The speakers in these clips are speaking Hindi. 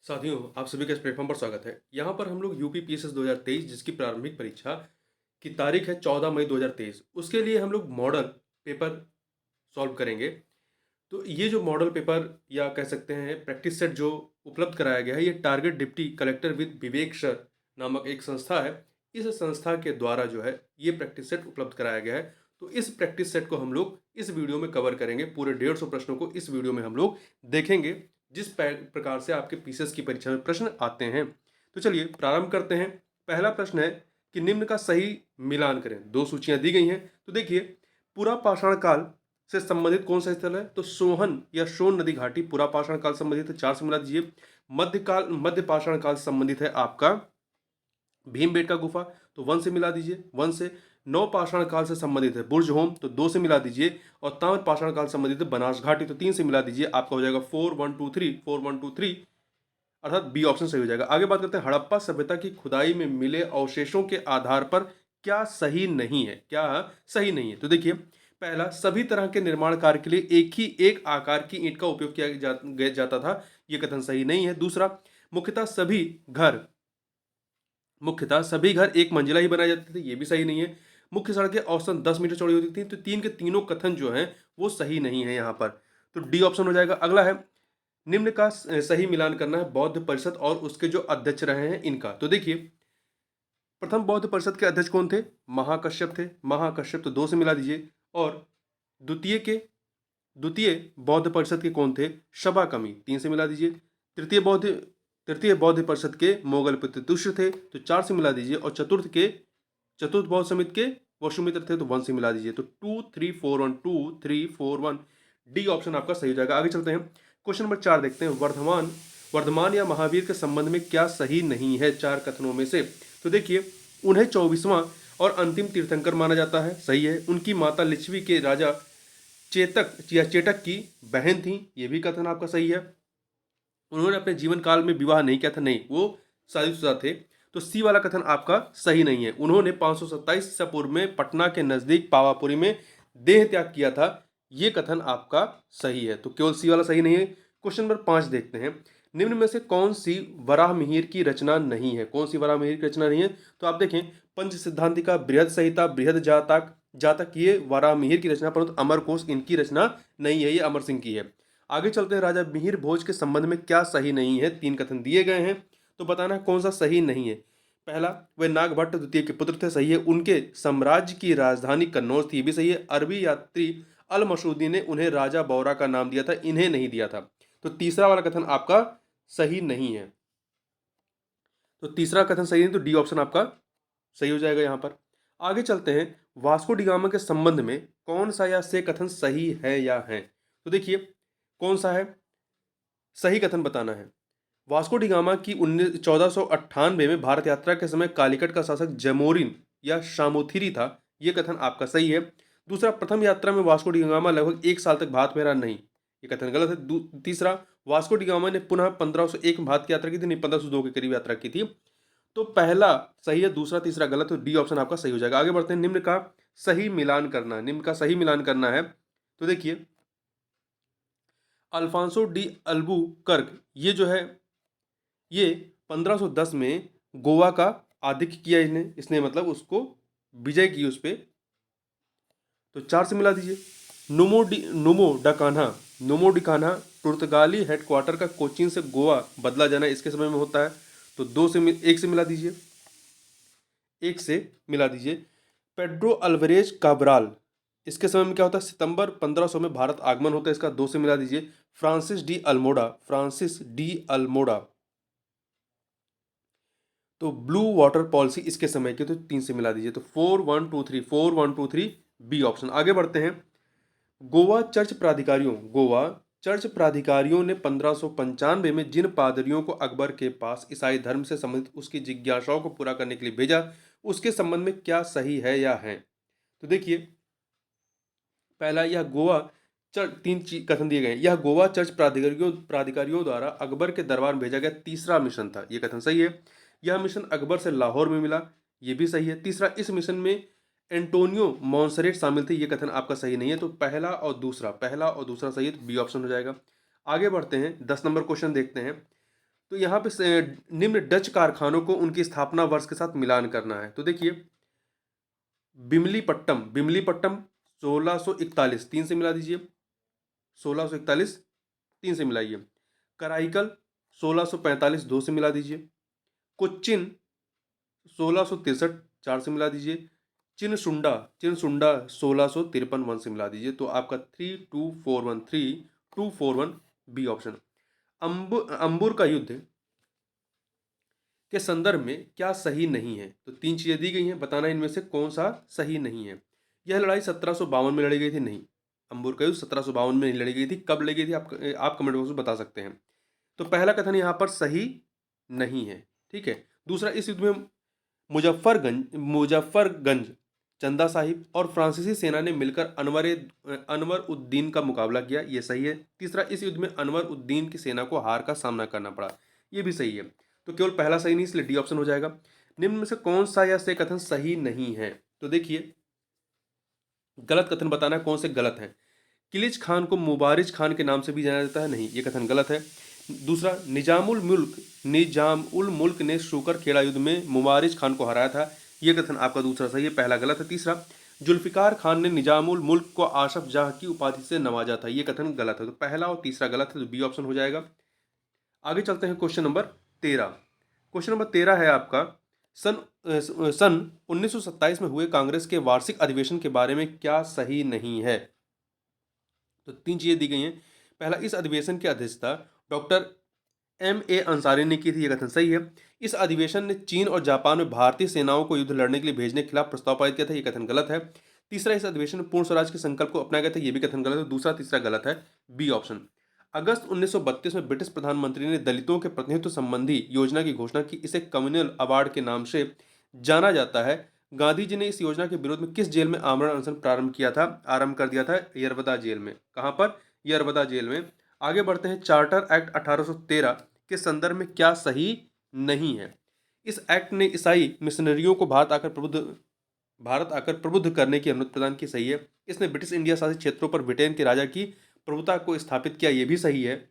साथियों, आप सभी का इस प्लेटफॉर्म पर स्वागत है। यहाँ पर हम लोग यूपी पीएसएस 2023 जिसकी प्रारंभिक परीक्षा की तारीख है 14 मई 2023, उसके लिए हम लोग मॉडल पेपर सॉल्व करेंगे। तो ये जो मॉडल पेपर या कह सकते हैं प्रैक्टिस सेट जो उपलब्ध कराया गया है, ये target deputy collector with Vivek sir नामक एक संस्था है। इस संस्था के द्वारा जो है ये प्रैक्टिस सेट उपलब्ध कराया गया है। तो इस प्रैक्टिस सेट को हम लोग इस वीडियो में कवर करेंगे। पूरे 150 प्रश्नों को इस वीडियो में हम लोग देखेंगे, जिस प्रकार से आपके पीसीएस की परीक्षा में प्रश्न आते हैं। तो चलिए प्रारंभ करते हैं। पहला प्रश्न है कि निम्न का सही मिलान करें। दो सूचियां दी गई हैं। तो देखिए, पूरा पाषाण काल से संबंधित कौन सा स्थल है? तो सोहन या सोन नदी घाटी पूरा पाषाण काल संबंधित है, 4 से मिला दीजिए। मध्य पाषाण काल से संबंधित है आपका भीमबेटका गुफा, तो 1 से मिला दीजिए 1 से। नौ पाषाण काल से संबंधित है बुर्ज होम, तो 2 से मिला दीजिए। और ताम्र पाषाण काल से संबंधित है बनास घाटी, तो 3 से मिला दीजिए। आपका हो जाएगा 4 1 2 3 4 1 2 3, अर्थात बी ऑप्शन सही हो जाएगा। आगे बात करते हैं, हड़प्पा सभ्यता की खुदाई में मिले अवशेषों के आधार पर क्या सही नहीं है? क्या सही नहीं है? तो देखिए, पहला, सभी तरह के निर्माण कार्य के लिए एक आकार की ईंट का उपयोग किया जाता था, यह कथन सही नहीं है। दूसरा, मुख्यतः सभी घर एक मंजिला ही बनाए जाते थे, ये भी सही नहीं है। मुख्य सड़कें औसतन 10 मीटर चौड़ी होती थी, तो तीन के तीनों कथन जो हैं वो सही नहीं है यहाँ पर। तो डी ऑप्शन हो जाएगा। अगला है, निम्न का सही मिलान करना है बौद्ध परिषद और उसके जो अध्यक्ष रहे हैं इनका। तो देखिए, प्रथम बौद्ध परिषद के अध्यक्ष कौन थे? महाकश्यप थे। महाकश्यप, तो 2 से मिला दीजिए। और द्वितीय के द्वितीय बौद्ध परिषद के कौन थे? शबाकमी, 3 से मिला दीजिए। तृतीय बौद्ध परिषद के मोगल प्रत्युष थे, तो 4 से मिला दीजिए। और चतुर्थ बौद्ध समिति के वसुमित्र थे, तो 1 से मिला दीजिए। तो 2 3 4 1 2 3 4 1, डी ऑप्शन आपका सही हो जाएगा। आगे चलते हैं, क्वेश्चन नंबर 4 देखते हैं। वर्धमान या महावीर के संबंध में क्या सही नहीं है 4 कथनों में से? तो देखिए, उन्हें 24वां और अंतिम तीर्थंकर माना जाता है, सही है। उनकी माता लिच्छवी के राजा चेटक की बहन थी, ये भी कथन आपका सही है। उन्होंने अपने जीवन काल में विवाह नहीं किया था, नहीं, वो शादीशुदा थे, तो सी वाला कथन आपका सही नहीं है। उन्होंने 527 ईसा पूर्व में पटना के नजदीक पावापुरी में देह त्याग किया था, ये कथन आपका सही है। तो केवल सी वाला सही नहीं है। क्वेश्चन नंबर 5 देखते हैं, निम्न में से कौन सी वराह मिहिर की रचना नहीं है? कौन सी वराह मिहिर की रचना नहीं है? तो आप देखें, पंच सिद्धांतिका, बृहद संहिता, बृहद जातक जातक ये वराह मिहिर की रचना, परंतु अमरकोश इनकी रचना नहीं है, ये अमर सिंह की है। आगे चलते हैं, राजा मिहिर भोज के संबंध में क्या सही नहीं है? 3 कथन दिए गए हैं, तो बताना है कौन सा सही नहीं है। पहला, वे नागभट्ट द्वितीय के पुत्र थे, सही है। उनके साम्राज्य की राजधानी कन्नौज थी, भी सही है। अरबी यात्री अल मसूदी ने उन्हें राजा बौरा का नाम दिया था, इन्हें नहीं दिया था, तो तीसरा वाला कथन आपका सही नहीं है। तो तीसरा कथन सही नहीं, तो डी ऑप्शन आपका सही हो जाएगा यहाँ पर। आगे चलते हैं, वास्को डी गामा के संबंध में कौन सा या से कथन सही है या है? तो देखिए, कौन सा है सही कथन बताना है। वास्को डी गामा की 1498 में भारत यात्रा के समय कालीकट का शासक जमोरिन या शामोथिरी था, यह कथन आपका सही है। दूसरा, प्रथम यात्रा में वास्को डी गामा लगभग 1 साल तक भारत में रहा, नहीं, ये कथन गलत है। तीसरा, वास्को डी गामा ने पुनः 1501 में भारत की यात्रा की थी, नहीं, 1502 के करीब यात्रा की थी, तो पहला सही है, दूसरा तीसरा गलत, तो डी ऑप्शन आपका सही हो जाएगा। आगे बढ़ते हैं, निम्न का सही मिलान करना है। निम्न का सही मिलान करना है, तो देखिए, अल्फांसो डी अल्बुकर्क ये जो है, ये 1510 में गोवा का आधिक्य किया इसने मतलब उसको विजय की उस पे, तो 4 से मिला दीजिए। नोमो डी कान्हा पुर्तगाली हेडक्वार्टर का कोचीन से गोवा बदला जाना इसके समय में होता है, तो 1 से मिला दीजिए। 1 से मिला दीजिए। पेड्रो अल्वरेज काब्राल, इसके समय में क्या होता है? सितंबर 1500 में भारत आगमन होता है, इसका 2 से मिला दीजिए। फ्रांसिस डी अल्मोडा, तो ब्लू वाटर पॉलिसी इसके समय की, तो 3 से मिला दीजिए। तो 4 1 2 3 4 1 2 3, बी ऑप्शन। आगे बढ़ते हैं, गोवा चर्च प्राधिकारियों ने 1595 में जिन पादरियों को अकबर के पास ईसाई धर्म से संबंधित उसकी जिज्ञासाओं को पूरा करने के लिए भेजा, उसके संबंध में क्या सही है या है? तो देखिए, पहला, यह गोवा चर्च, 3 कथन दिए गए। यह गोवा चर्च प्राधिकारियों द्वारा अकबर के दरबार में भेजा गया तीसरा मिशन था, यह कथन सही है। यह मिशन अकबर से लाहौर में मिला, यह भी सही है। तीसरा, इस मिशन में एंटोनियो मॉन्सरेट शामिल थे, यह कथन आपका सही नहीं है। तो पहला और दूसरा सही है, तो बी ऑप्शन हो जाएगा। आगे बढ़ते हैं, 10 नंबर क्वेश्चन देखते हैं। तो यहाँ पे निम्न डच कारखानों को उनकी स्थापना वर्ष के साथ मिलान करना है। तो देखिए, बिमलीपट्टम 1641, 3 से मिला दीजिए, 1641 3 से मिलाइए। कराईकल 1645, 2 से मिला दीजिए। कोच्चिन 1663, 4 से मिला दीजिए। चिनसुंडा चिनसुंडा 1653, 1 से मिला दीजिए। तो आपका 3241 बी ऑप्शन। अंबुर का युद्ध के संदर्भ में क्या सही नहीं है? तो 3 चीजें दी गई हैं, बताना इनमें से कौन सा सही नहीं है। यह लड़ाई 1752 में लड़ी गई थी, नहीं। अंबुर का युद्ध 1752 में नहीं लड़ी गई थी। कब लड़ी गई थी आप कमेंट बॉक्स में बता सकते हैं। तो पहला कथन यहाँ पर सही नहीं है, ठीक है। दूसरा, इस युद्ध में मुजफ्फरगंज, चंदा साहिब और फ्रांसीसी सेना ने मिलकर अनवर उद्दीन का मुकाबला किया, ये सही है। तीसरा, इस युद्ध में अनवर उद्दीन की सेना को हार का सामना करना पड़ा, ये भी सही है। तो केवल पहला सही नहीं, इसलिए डी ऑप्शन हो जाएगा। निम्न में से कौन सा या से कथन सही नहीं है? तो देखिए, गलत कथन बताना है कौन से गलत है। किलिच खान को मुबारिज खान के नाम से भी जाना जाता है, नहीं, ये कथन गलत है। दूसरा, निजाम उल मुल्क ने शूकर खेड़ा युद्ध में मुबारिज खान को हराया था, ये कथन आपका दूसरा सही है, पहला गलत है। तीसरा, जुल्फिकार खान ने निजामुल मुल्क को आशफ जाह की उपाधि से नवाजा था, ये कथन गलत है। तो पहला और तीसरा गलत है, तो बी ऑप्शन हो जाएगा। आगे चलते हैं क्वेश्चन नंबर 13। क्वेश्चन नंबर 13 है आपका, सन 1927 में हुए कांग्रेस के वार्षिक अधिवेशन के बारे में क्या सही नहीं है? तो 3 चीजें दी गई हैं। पहला, इस अधिवेशन की अध्यक्षता डॉक्टर M.A. अंसारी ने की थी, यह कथन सही है। इस अधिवेशन ने चीन और जापान में भारतीय सेनाओं को युद्ध लड़ने के लिए भेजने के खिलाफ प्रस्ताव पारित किया था, यह कथन गलत है। तीसरा, इस अधिवेशन में पूर्ण स्वराज के संकल्प को अपनाया गया था, यह भी कथन गलत है। दूसरा तीसरा गलत है, बी ऑप्शन। अगस्त 1932 में ब्रिटिश प्रधानमंत्री ने दलितों के प्रतिनिधित्व संबंधी योजना की घोषणा की, इसे कम्युनल अवार्ड के नाम से जाना जाता है। गांधी जी ने इस योजना के विरोध में किस जेल में आमरण अनशन आरंभ कर दिया था? यरवदा जेल में। कहां पर? यरवदा जेल में। आगे बढ़ते हैं, चार्टर एक्ट 1813 के संदर्भ में क्या सही नहीं है? इस एक्ट ने ईसाई मिशनरियों को भारत आकर प्रबुद्ध करने की अनुमति प्रदान की, सही है। इसने ब्रिटिश इंडिया शासित क्षेत्रों पर ब्रिटेन के राजा की प्रभुता को स्थापित किया, यह भी सही है।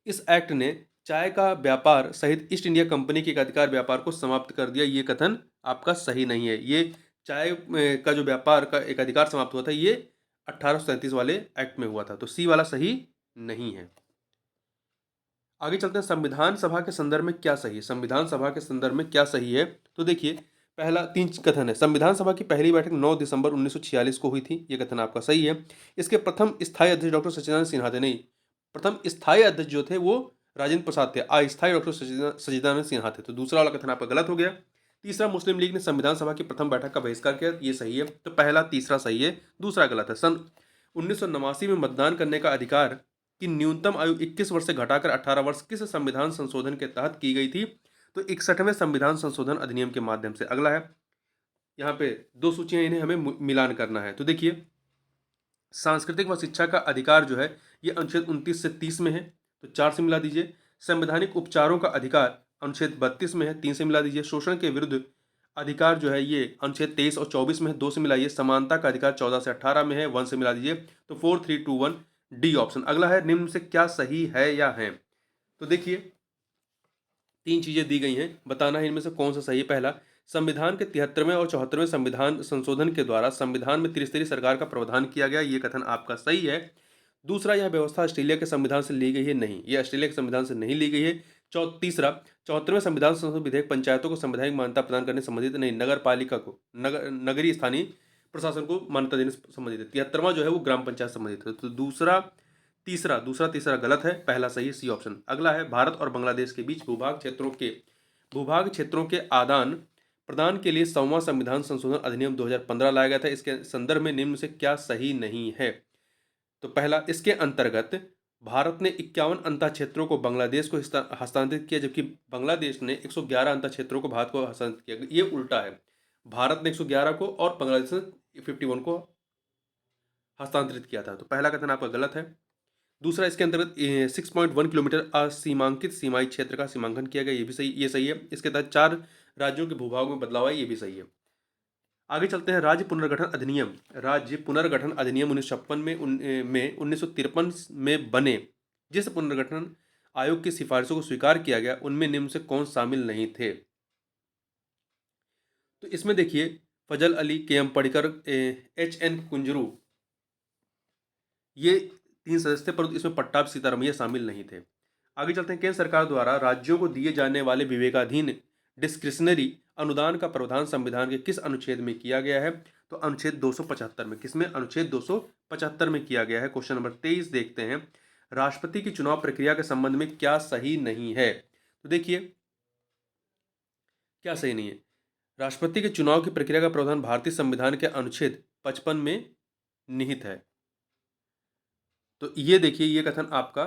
इस एक्ट ने चाय का व्यापार सहित ईस्ट इंडिया कंपनी के अधिकार व्यापार को समाप्त कर दिया, ये कथन आपका सही नहीं है। ये चाय का जो व्यापार का एक अधिकार समाप्त हुआ था, ये 1837 वाले एक्ट में हुआ था, तो सी वाला सही नहीं है। आगे चलते हैं, संविधान सभा के संदर्भ में क्या सही है? संविधान सभा के संदर्भ में क्या सही है? तो देखिए, पहला 3 कथन है। संविधान सभा की पहली बैठक 9 दिसंबर 1946 को हुई थी, ये कथन आपका सही है। इसके प्रथम स्थायी अध्यक्ष डॉक्टर सच्चिदानंद सिन्हा थे, नहीं, प्रथम स्थायी अध्यक्ष जो थे वो राजेंद्र प्रसाद थे, अस्थायी डॉक्टर सच्चिदानंद सिन्हा थे, तो दूसरा वाला कथन आपका गलत हो गया। तीसरा, मुस्लिम लीग ने संविधान सभा की प्रथम बैठक का बहिष्कार किया, ये सही है। तो पहला तीसरा सही है, दूसरा गलत है। सन 1989 में मतदान करने का अधिकार की न्यूनतम आयु 21 वर्ष से घटाकर 18 वर्ष किस संविधान संशोधन के तहत की गई थी? तो 61वें संविधान संशोधन अधिनियम के माध्यम से। अगला है, यहाँ पे 2 सूचियां, इन्हें हमें मिलान करना है। तो देखिए, सांस्कृतिक व शिक्षा का अधिकार जो है ये अनुच्छेद 29 से 30 में है, तो 4 से मिला दीजिए। संवैधानिक उपचारों का अधिकार अनुच्छेद 32 में है, 3 से मिला दीजिए। शोषण के विरुद्ध अधिकार जो है ये अनुच्छेद 23 और 24 में है, 2 से मिलाइए। समानता का अधिकार 14 से 18 में है, 1 से मिला दीजिए। तो 4 3 2 1 डी ऑप्शन। अगला है, निम्न से क्या सही है या है? तो देखिए, 3 चीजें दी गई हैं, बताना है इनमें से कौन सा सही है। पहला, संविधान के 73वें और 74वें संविधान संशोधन के द्वारा संविधान में त्रिस्तरीय सरकार का प्रावधान किया गया, ये कथन आपका सही है। दूसरा, यह व्यवस्था ऑस्ट्रेलिया के संविधान से ली गई है, नहीं, यह ऑस्ट्रेलिया के संविधान से नहीं ली गई है। तीसरा, 74वें संविधान संशोधन विधेयक पंचायतों को संवैधानिक मान्यता प्रदान करने संबंधित नहीं, नगर पालिका को नगरीय स्थानीय प्रशासन को मान्यता देने से संबंधित है। 73वां जो है वो ग्राम पंचायत संबंधित है। तो दूसरा तीसरा गलत है, पहला सही है, सी ऑप्शन। अगला है, भारत और बांग्लादेश के बीच भूभाग क्षेत्रों के आदान प्रदान के लिए 100वां संविधान संशोधन अधिनियम 2015 लाया गया था, इसके संदर्भ में निम्न से क्या सही नहीं है? तो पहला, इसके अंतर्गत भारत ने 51 अंतः क्षेत्रों को बांग्लादेश को हस्तांतरित किया, जबकि बांग्लादेश ने 111 अंतः क्षेत्रों को भारत को हस्तांतरित किया, ये उल्टा है। भारत ने 111 को और बांग्लादेश ने 51 को हस्तांतरित किया था, तो पहला कथन आपका गलत है। दूसरा, इसके अंतर्गत 6.1 किलोमीटर असीमांकित सीमाई क्षेत्र का सीमांकन किया गया, ये सही है। इसके तहत 4 राज्यों के भूभाग में बदलाव है, ये भी सही है। आगे चलते हैं, राज्य पुनर्गठन अधिनियम 1956 में 1953 में बने, जिस पुनर्गठन आयोग की सिफारिशों को स्वीकार किया गया, उनमें निम्न से कौन शामिल नहीं थे? तो इसमें देखिए फजल अली, के M Padikkar, H N Kunzru, ये 3 सदस्य थे, परंतु इसमें पट्टाभ सीतारमैया शामिल नहीं थे। आगे चलते हैं। केंद्र सरकार द्वारा राज्यों को दिए जाने वाले विवेकाधीन डिस्क्रिशनरी अनुदान का प्रावधान संविधान के किस अनुच्छेद में किया गया है? तो अनुच्छेद 275 में। किसमें? अनुच्छेद 275 में किया गया है। क्वेश्चन नंबर 23 देखते हैं। राष्ट्रपति की चुनाव प्रक्रिया के संबंध में क्या सही नहीं है? तो देखिए क्या सही नहीं है। राष्ट्रपति के चुनाव की प्रक्रिया का प्रावधान भारतीय संविधान के अनुच्छेद 55 में निहित है। तो ये देखिए, ये कथन आपका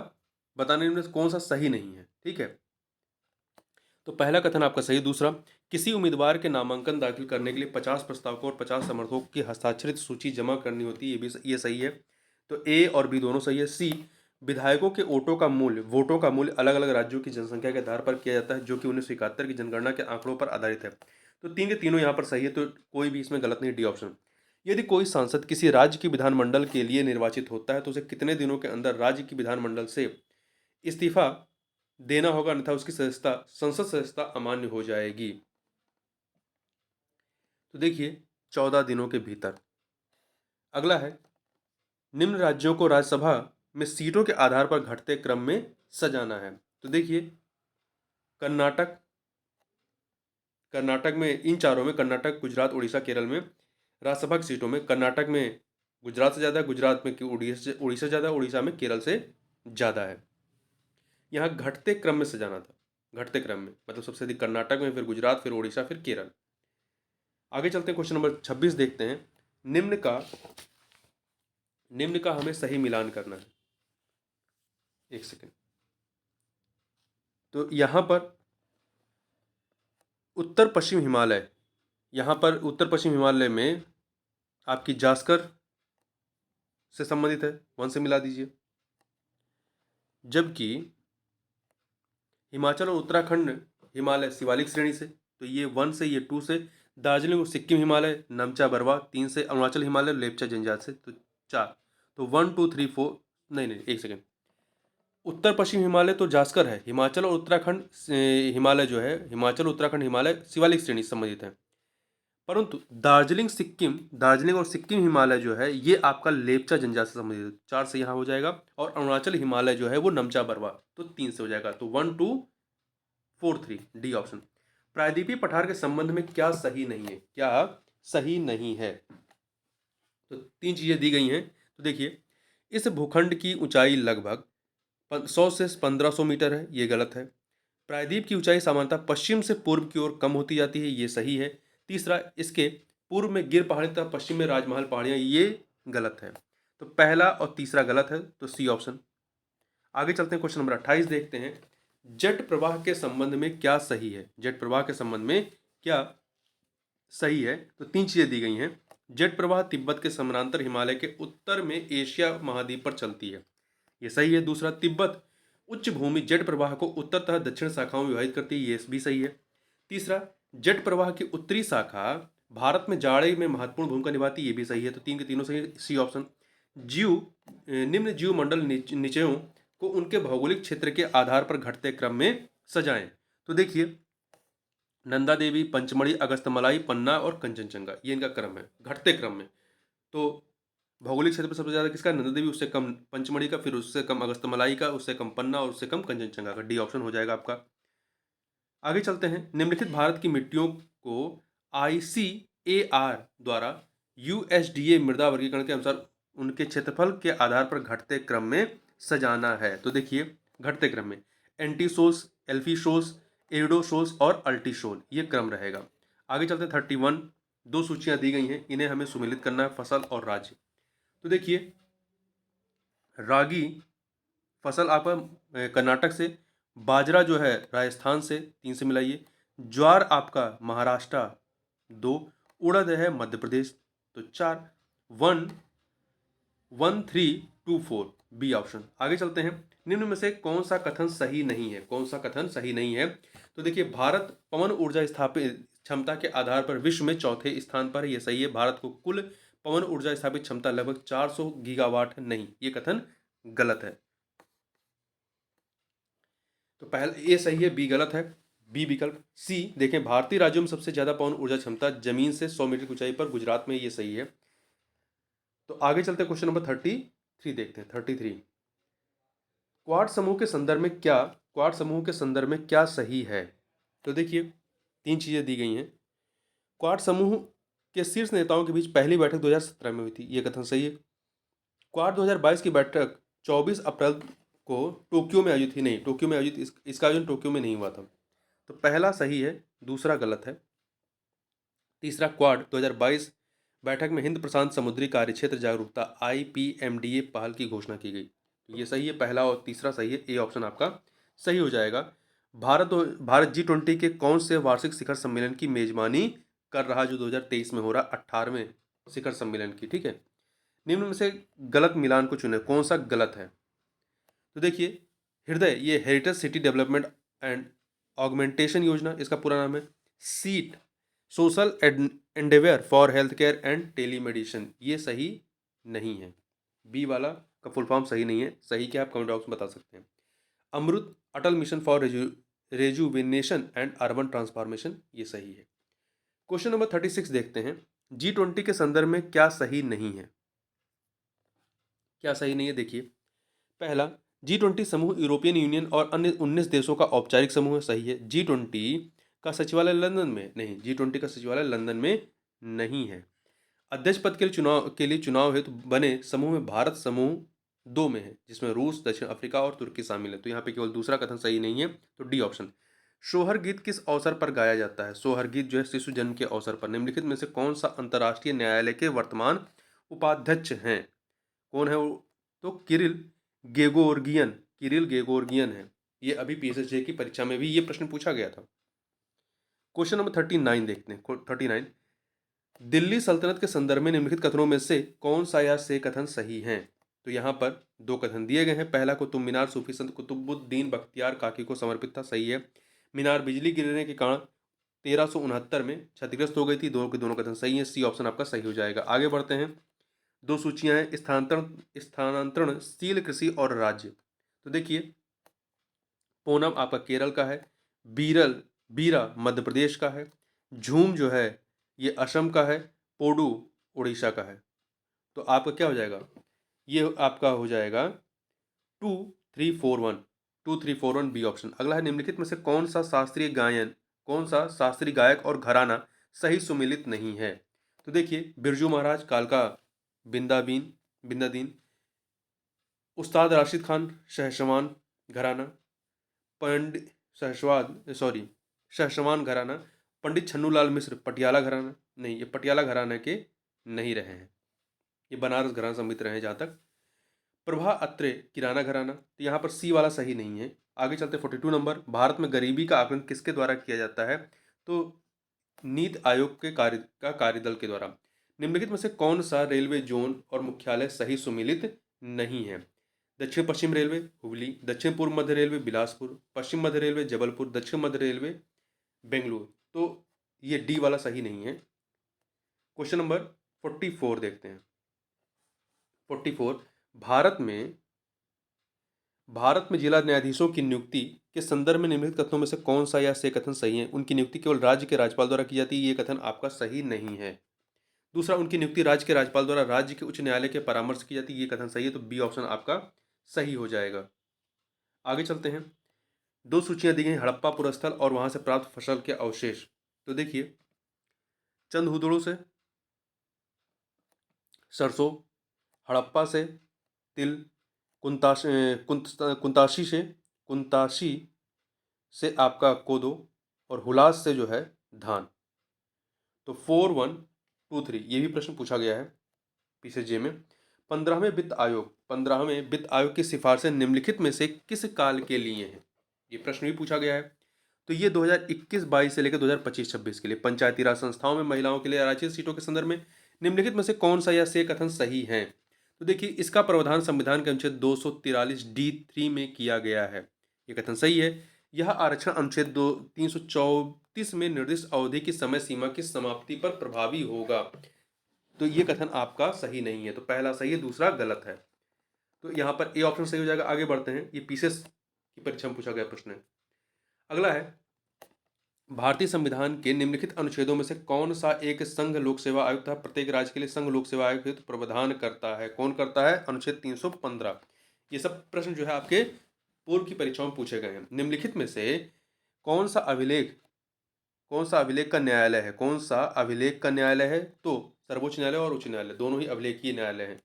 बताने में कौन सा सही नहीं है। ठीक है, तो पहला कथन आपका सही। दूसरा, किसी उम्मीदवार के नामांकन दाखिल करने के लिए 50 प्रस्तावकों और 50 समर्थकों की हस्ताक्षरित सूची जमा करनी होती है, ये सही है। तो ए और बी दोनों सही है। सी, विधायकों के वोटों का मूल्य अलग अलग राज्यों की जनसंख्या के आधार पर किया जाता है, जो कि 1971 की जनगणना के आंकड़ों पर आधारित है। तो तीन के तीनों यहाँ पर सही है, तो कोई भी इसमें गलत नहीं, डी ऑप्शन। यदि कोई सांसद किसी राज्य की विधानमंडल के लिए निर्वाचित होता है तो उसे कितने दिनों के अंदर राज्य की विधानमंडल से इस्तीफा देना होगा, अन्यथा उसकी संसद सदस्यता अमान्य हो जाएगी? तो देखिए 14 दिनों के भीतर। अगला है, निम्न राज्यों को राज्यसभा में सीटों के आधार पर घटते क्रम में सजाना है। तो देखिए कर्नाटक में, इन चारों में, कर्नाटक, गुजरात, उड़ीसा, केरल में राज्यसभा की सीटों में कर्नाटक में गुजरात से ज़्यादा, गुजरात में उड़ीसा ज़्यादा, उड़ीसा में केरल से ज़्यादा है। यहाँ घटते क्रम में सजाना था, घटते क्रम में मतलब सबसे अधिक कर्नाटक में, फिर गुजरात, फिर उड़ीसा, फिर केरल। आगे चलते हैं। क्वेश्चन नंबर 26 देखते हैं। निम्न का हमें सही मिलान करना है। एक सेकेंड। तो यहाँ पर उत्तर पश्चिम हिमालय, यहाँ पर उत्तर पश्चिम हिमालय में आपकी जास्कर से संबंधित है, 1 से मिला दीजिए। जबकि हिमाचल और उत्तराखंड हिमालय शिवालिक श्रेणी से, तो ये 1 से, ये 2 से। दार्जिलिंग और सिक्किम हिमालय नमचा बरवा, 3 से। अरुणाचल हिमालय लेपचा जनजात से, तो 4। तो 1 2 3 4, नहीं, एक सेकेंड। उत्तर पश्चिम हिमालय तो जास्कर है, हिमाचल और उत्तराखंड हिमालय जो है, हिमाचल उत्तराखंड हिमालय शिवालिक श्रेणी से संबंधित है। परंतु दार्जिलिंग और सिक्किम हिमालय जो है ये आपका लेपचा जनजाति से संबंधित है, 4 से यहाँ हो जाएगा। और अरुणाचल हिमालय जो है वो नमचा बरवा, तो 3 से हो जाएगा। तो 1 2 4 3, डी ऑप्शन। प्रायद्वीपीय पठार के संबंध में क्या सही नहीं है? क्या सही नहीं है? तो 3 चीजें दी गई हैं। तो देखिए, इस भूखंड की ऊंचाई लगभग 100 से 1500 मीटर है, ये गलत है। प्रायद्वीप की ऊंचाई सामान्यतः पश्चिम से पूर्व की ओर कम होती जाती है, ये सही है। तीसरा, इसके पूर्व में गिर पहाड़ी तथा पश्चिम में राजमहल पहाड़ियाँ, ये गलत है। तो पहला और तीसरा गलत है, तो सी ऑप्शन। आगे चलते हैं। क्वेश्चन नंबर 28 देखते हैं। जेट प्रवाह के संबंध में क्या सही है? जेट प्रवाह के संबंध में क्या सही है? तो 3 चीजें दी गई हैं। जेट प्रवाह तिब्बत के समानांतर हिमालय के उत्तर में एशिया महाद्वीप पर चलती है, ये सही है। दूसरा, तिब्बत उच्च भूमि जेट प्रवाह को उत्तर तथा दक्षिण शाखाओं में विभाजित करती है, ये भी सही है। तीसरा, जेट प्रवाह की उत्तरी शाखा भारत में जाड़े में महत्वपूर्ण भूमिका निभाती है, ये भी सही है। तो 3 के तीनों सही, सी ऑप्शन। निम्न जीव मंडल निचयों को उनके भौगोलिक क्षेत्र के आधार पर घटते क्रम में सजाएं। तो देखिए नंदा देवी, पंचमढ़ी, अगस्तमलाई, पन्ना और कंचनजंगा, ये इनका क्रम है घटते क्रम में। तो भौगोलिक क्षेत्र पर सबसे ज्यादा किसका? नंदा देवी, उससे कम पंचमढ़ी का, फिर उससे कम अगस्तमलाई का, उससे कम पन्ना और उससे कम कंचनजंगा का, डी ऑप्शन हो जाएगा आपका। आगे चलते हैं। निम्नलिखित भारत की मिट्टियों को ICAR द्वारा USDA मृदा वर्गीकरण के अनुसार उनके क्षेत्रफल के आधार पर घटते क्रम में सजाना है। तो देखिए घटते क्रम में एंटीसोल्स, एल्फीशोल्स, एरिडोसोल्स और अल्टीसोल, ये क्रम रहेगा। आगे चलते हैं। 31 2 सूचियां दी गई हैं, इन्हें हमें सुमेलित करना है, फसल और राज्य। तो देखिए रागी फसल आपका कर्नाटक से, बाजरा जो है राजस्थान से, 3 से मिलाइए। ज्वार आपका महाराष्ट्र, 2। उड़द है मध्य प्रदेश, तो 4। 1 1 3 2 4, बी ऑप्शन। आगे चलते हैं। निम्न में से कौन सा कथन सही नहीं है? कौन सा कथन सही नहीं है? तो देखिए भारत पवन ऊर्जा स्थापित क्षमता के आधार पर विश्व में चौथे स्थान पर है, ये सही है। भारत को कुल पवन ऊर्जा स्थापित क्षमता लगभग 400 गीगावाट नहीं, ये कथन गलत है। तो पहला ए सही है, बी गलत है। बी विकल्प। सी देखें, भारतीय राज्यों में सबसे ज्यादा पवन ऊर्जा क्षमता जमीन से 100 मीटर की ऊंचाई पर गुजरात में, ये सही है। तो आगे चलते क्वेश्चन नंबर 33 देखते हैं। 33, क्वाड समूह के संदर्भ में क्या, क्वाड समूह के संदर्भ में क्या सही है? तो देखिए, तीन चीजें दी गई हैं। क्वाड समूह के शीर्ष नेताओं के बीच पहली बैठक 2017 में हुई थी, ये कथन सही है। क्वाड 2022 की बैठक 24 अप्रैल को टोक्यो में आयोजित थी, नहीं टोक्यो में आयोजित, इसका आयोजन टोक्यो में नहीं हुआ था। तो पहला सही है, दूसरा गलत है। तीसरा, क्वाड 2022 बैठक में हिंद प्रशांत समुद्री कार्यक्षेत्र जागरूकता IPMDA पहल की घोषणा की गई, तो ये सही है, पहला और तीसरा सही है, ए ऑप्शन आपका सही हो जाएगा। भारत G20 के कौन से वार्षिक शिखर सम्मेलन की मेजबानी कर रहा, जो 2023 में हो रहा, 18वें शिखर सम्मेलन की, ठीक है। निम्न में से गलत मिलान को चुने, कौन सा गलत है? तो देखिए, हृदय, ये heritage city development and augmentation योजना, इसका पूरा नाम है। Seat, social Endeavour for health care and telemedicine, ये सही नहीं है। बी वाला का फुल फॉर्म सही नहीं है, सही क्या आप कमेंट बॉक्स में बता सकते हैं। Amrut, Atal mission for rejuvenation and urban transformation, ये सही है। क्वेश्चन नंबर 36 देखते हैं। G20 के संदर्भ में क्या सही नहीं है? क्या सही नहीं है, देखिए, पहला, G20 समूह यूरोपियन यूनियन और अन्य 19 देशों का औपचारिक समूह है, सही है। G20 का सचिवालय लंदन में नहीं, G20 का सचिवालय लंदन में नहीं है। अध्यक्ष पद के लिए चुनाव हेतु बने समूह में भारत समूह 2 में है, जिसमें रूस, दक्षिण अफ्रीका और तुर्की शामिल है, तो यहाँ पे केवल दूसरा कथन सही नहीं है, तो डी ऑप्शन। सोहर गीत किस अवसर पर गाया जाता है? सोहर गीत जो है शिशु जन्म के अवसर पर। निम्नलिखित में से कौन सा अंतर्राष्ट्रीय न्यायालय के वर्तमान उपाध्यक्ष हैं? कौन है वो? तो किरिल गेगोर्गियन है। ये अभी PSSJ की परीक्षा में भी ये प्रश्न पूछा गया था। क्वेश्चन नंबर 39 देखते हैं। 39, दिल्ली सल्तनत के संदर्भ में निम्नलिखित कथनों में से कौन सा या से कथन सही हैं? तो यहाँ पर दो कथन दिए गए हैं। पहला, कुतुब मीनार सूफी संत कुतुबुद्दीन बख्तियार काकी को समर्पित था, सही है। मीनार बिजली गिरने के कारण 1369 में क्षतिग्रस्त हो गई थी, दोनों के दोनों कथन सही है, सी ऑप्शन आपका सही हो जाएगा। आगे बढ़ते हैं। दो सूचियां हैं, स्थानांतरणशील कृषि और राज्य। तो देखिए, पूनम आपका केरल का है, बीरा मध्य प्रदेश का है, झूम जो है ये असम का है, पोडू उड़ीसा का है। तो आपका क्या हो जाएगा? ये आपका हो जाएगा 2341 बी ऑप्शन। अगला है, निम्नलिखित में से कौन सा शास्त्रीय गायक और घराना सही सुमेलित नहीं है? तो देखिए, बिरजू महाराज, कालका बिंदादीन, उस्ताद राशिद खान शहसवान घराना, पंडित शहसवान घराना, पंडित छन्नूलाल मिश्र पटियाला घराना, नहीं ये पटियाला घराना के नहीं रहे हैं, ये बनारस घराना सम्मिलित रहे हैं जहाँ तक। प्रभा अत्रे किराना घराना, तो यहाँ पर सी वाला सही नहीं है। आगे चलते 42 नंबर, भारत में गरीबी का आकलन किसके द्वारा किया जाता है? तो नीति आयोग के कार्यदल के द्वारा। निम्नलिखित में से कौन सा रेलवे जोन और मुख्यालय सही सुमेलित नहीं है? दक्षिण पश्चिम रेलवे हुबली, दक्षिण पूर्व मध्य रेलवे बिलासपुर, पश्चिम मध्य रेलवे जबलपुर, दक्षिण मध्य रेलवे बेंगलुरु, तो ये डी वाला सही नहीं है। क्वेश्चन नंबर 44 देखते हैं। 44, भारत में जिला न्यायाधीशों की नियुक्ति के संदर्भ में निम्नलिखित कथनों में से कौन सा या से कथन सही है? उनकी नियुक्ति केवल राज्य के राज्यपाल द्वारा की जाती है, ये कथन आपका सही नहीं है। दूसरा, उनकी नियुक्ति राज्य के राज्यपाल द्वारा राज्य के उच्च न्यायालय के परामर्श की जाती है, ये कथन सही है, तो बी ऑप्शन आपका सही हो जाएगा। आगे चलते हैं। दो सूचियां दी गई, हड़प्पा पुरस्थल और वहां से प्राप्त फसल के अवशेष। तो देखिए, चंद हुदड़ों से सरसों, हड़प्पा से तिल, कुंताशी से आपका कोदो, और हुलास से जो है धान। तो 4123 ये भी प्रश्न पूछा गया है PSSJ में। 15वें वित्त आयोग की सिफारिशें निम्नलिखित में से किस काल के लिए हैं? ये प्रश्न भी पूछा गया है। तो ये 2021-22 से लेकर 2025-26 के लिए पंचायती राज संस्थाओं में महिलाओं के लिए आरक्षित सीटों के संदर्भ में निम्नलिखित में से कौन सा या से कथन सही है? तो देखिए, इसका प्रावधान संविधान के अनुच्छेद 243D3 में किया गया है, ये कथन सही है। यह आरक्षण अनुच्छेद 334 में निर्दिष्ट अवधि की समय सीमा की समाप्ति पर प्रभावी होगा, तो ये कथन आपका सही नहीं है। तो पहला सही है, दूसरा गलत है, तो यहाँ पर ए ऑप्शन सही हो जाएगा। आगे बढ़ते हैं। ये की परीक्षा में पूछा गया प्रश्न है। अगला है, भारतीय संविधान के निम्नलिखित अनुच्छेदों में से कौन सा एक संघ लोक सेवा आयोग तथा प्रत्येक राज्य के लिए संघ लोक सेवा आयोग हेतु प्रावधान करता है? कौन करता है? अनुच्छेद 315। ये सब प्रश्न जो है आपके पूर्व की परीक्षाओं में पूछे गए हैं। निम्नलिखित में से कौन सा अभिलेख का न्यायालय है? कौन सा अभिलेख का न्यायालय है? तो सर्वोच्च न्यायालय और उच्च न्यायालय दोनों ही अभिलेखीय न्यायालय हैं।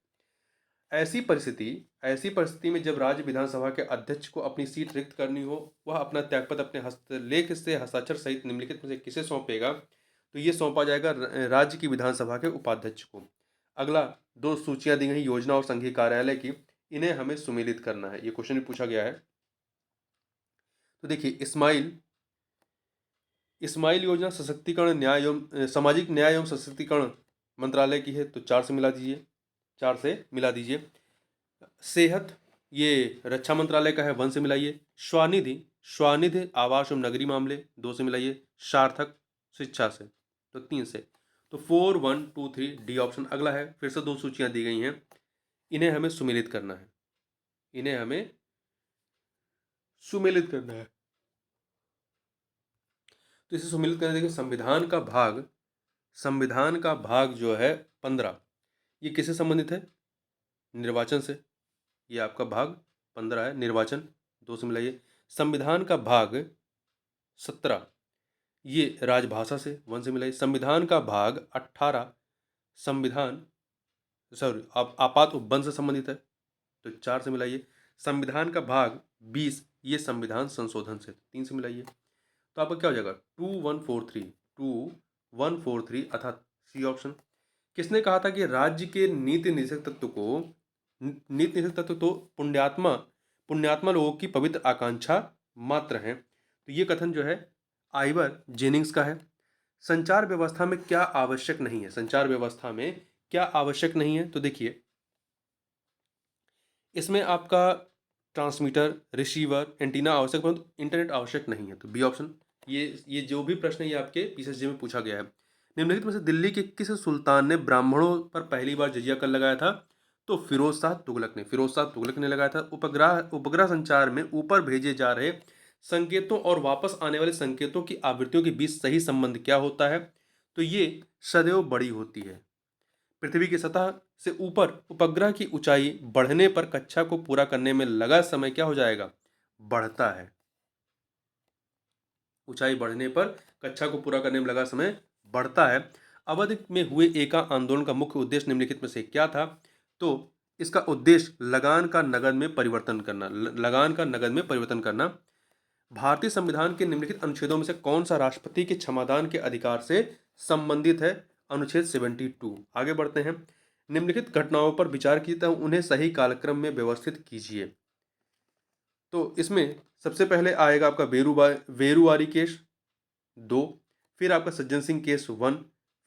ऐसी परिस्थिति में जब राज्य विधानसभा के अध्यक्ष को अपनी सीट रिक्त करनी हो, वह अपना त्यागपत्र अपने हस्तलेख से हस्ताक्षर सहित निम्नलिखित में से किसे सौंपेगा? तो ये सौंपा जाएगा राज्य की विधानसभा के उपाध्यक्ष को। अगला, दो सूचियां दी गई योजना और संघीय कार्यालय की, इन्हें हमें सुमेलित करना है। ये क्वेश्चन भी पूछा गया है। तो देखिए, इस्माइल योजना सशक्तिकरण न्याय एवं सामाजिक न्याय एवं सशक्तिकरण मंत्रालय की है, तो 4 से मिला दीजिए। सेहत, ये रक्षा मंत्रालय का है, 1 से मिलाइए। स्वानिधि आवास एवं नगरीय मामले, 2 से मिलाइए। सार्थक, शिक्षा से, तो 3 से। तो 4, 1, 2, 3 डी ऑप्शन। अगला है, फिर से 2 सूचियां दी गई हैं, इन्हें हमें सुमेलित करना है। तो इसे सुमेलित करने देखिए, संविधान का भाग जो है 15, ये किससे संबंधित है? निर्वाचन से। ये आपका भाग 15 है, निर्वाचन, 2 से मिलाइए। संविधान का भाग 17, ये राजभाषा से, 1 से मिलाइए। संविधान का भाग 18 आपात उपबंध से संबंधित है, तो 4 से मिलाइए। संविधान का भाग 20, ये संविधान संशोधन से, 3 से मिलाइए। तो आपका क्या हो जाएगा? 2143 अर्थात सी ऑप्शन। किसने कहा था कि राज्य के नीति निर्देशक तत्व तो पुण्यात्मा लोगों की पवित्र आकांक्षा मात्र है? तो ये कथन जो है आइवर जेनिंग्स का है। संचार व्यवस्था में क्या आवश्यक नहीं है? तो देखिए, इसमें आपका ट्रांसमीटर, रिसीवर, एंटीना आवश्यक, परंतु इंटरनेट आवश्यक नहीं है, तो बी ऑप्शन। ये जो भी प्रश्न है ये आपके पीसीएसजी में पूछा गया है। निम्नलिखित में से दिल्ली के किस सुल्तान ने ब्राह्मणों पर पहली बार जजिया कर लगाया था? तो फिरोज शाह तुगलक ने लगाया था। उपग्रह संचार में ऊपर भेजे जा रहे संकेतों और वापस आने वाले संकेतों की आवृत्तियों के बीच सही संबंध क्या होता है? तो ये सदैव बड़ी होती है। पृथ्वी की सतह से ऊपर उपग्रह की ऊंचाई बढ़ने पर कक्षा को पूरा करने में लगा समय क्या हो जाएगा? बढ़ता है। ऊंचाई बढ़ने पर कक्षा को पूरा करने में लगा समय बढ़ता है। अवध में हुए एका आंदोलन का मुख्य उद्देश्य निम्नलिखित में से क्या था? तो इसका उद्देश्य लगान का नगद में परिवर्तन करना। भारतीय संविधान के निम्नलिखित अनुच्छेदों में से कौन सा राष्ट्रपति के क्षमादान के अधिकार से संबंधित है? अनुच्छेद 72। आगे बढ़ते हैं। निम्नलिखित घटनाओं पर विचार कीजिए, उन्हें सही कालक्रम में व्यवस्थित कीजिए। तो इसमें सबसे पहले आएगा आपका वेरुवारी केस 2, फिर आपका सज्जन सिंह केस 1,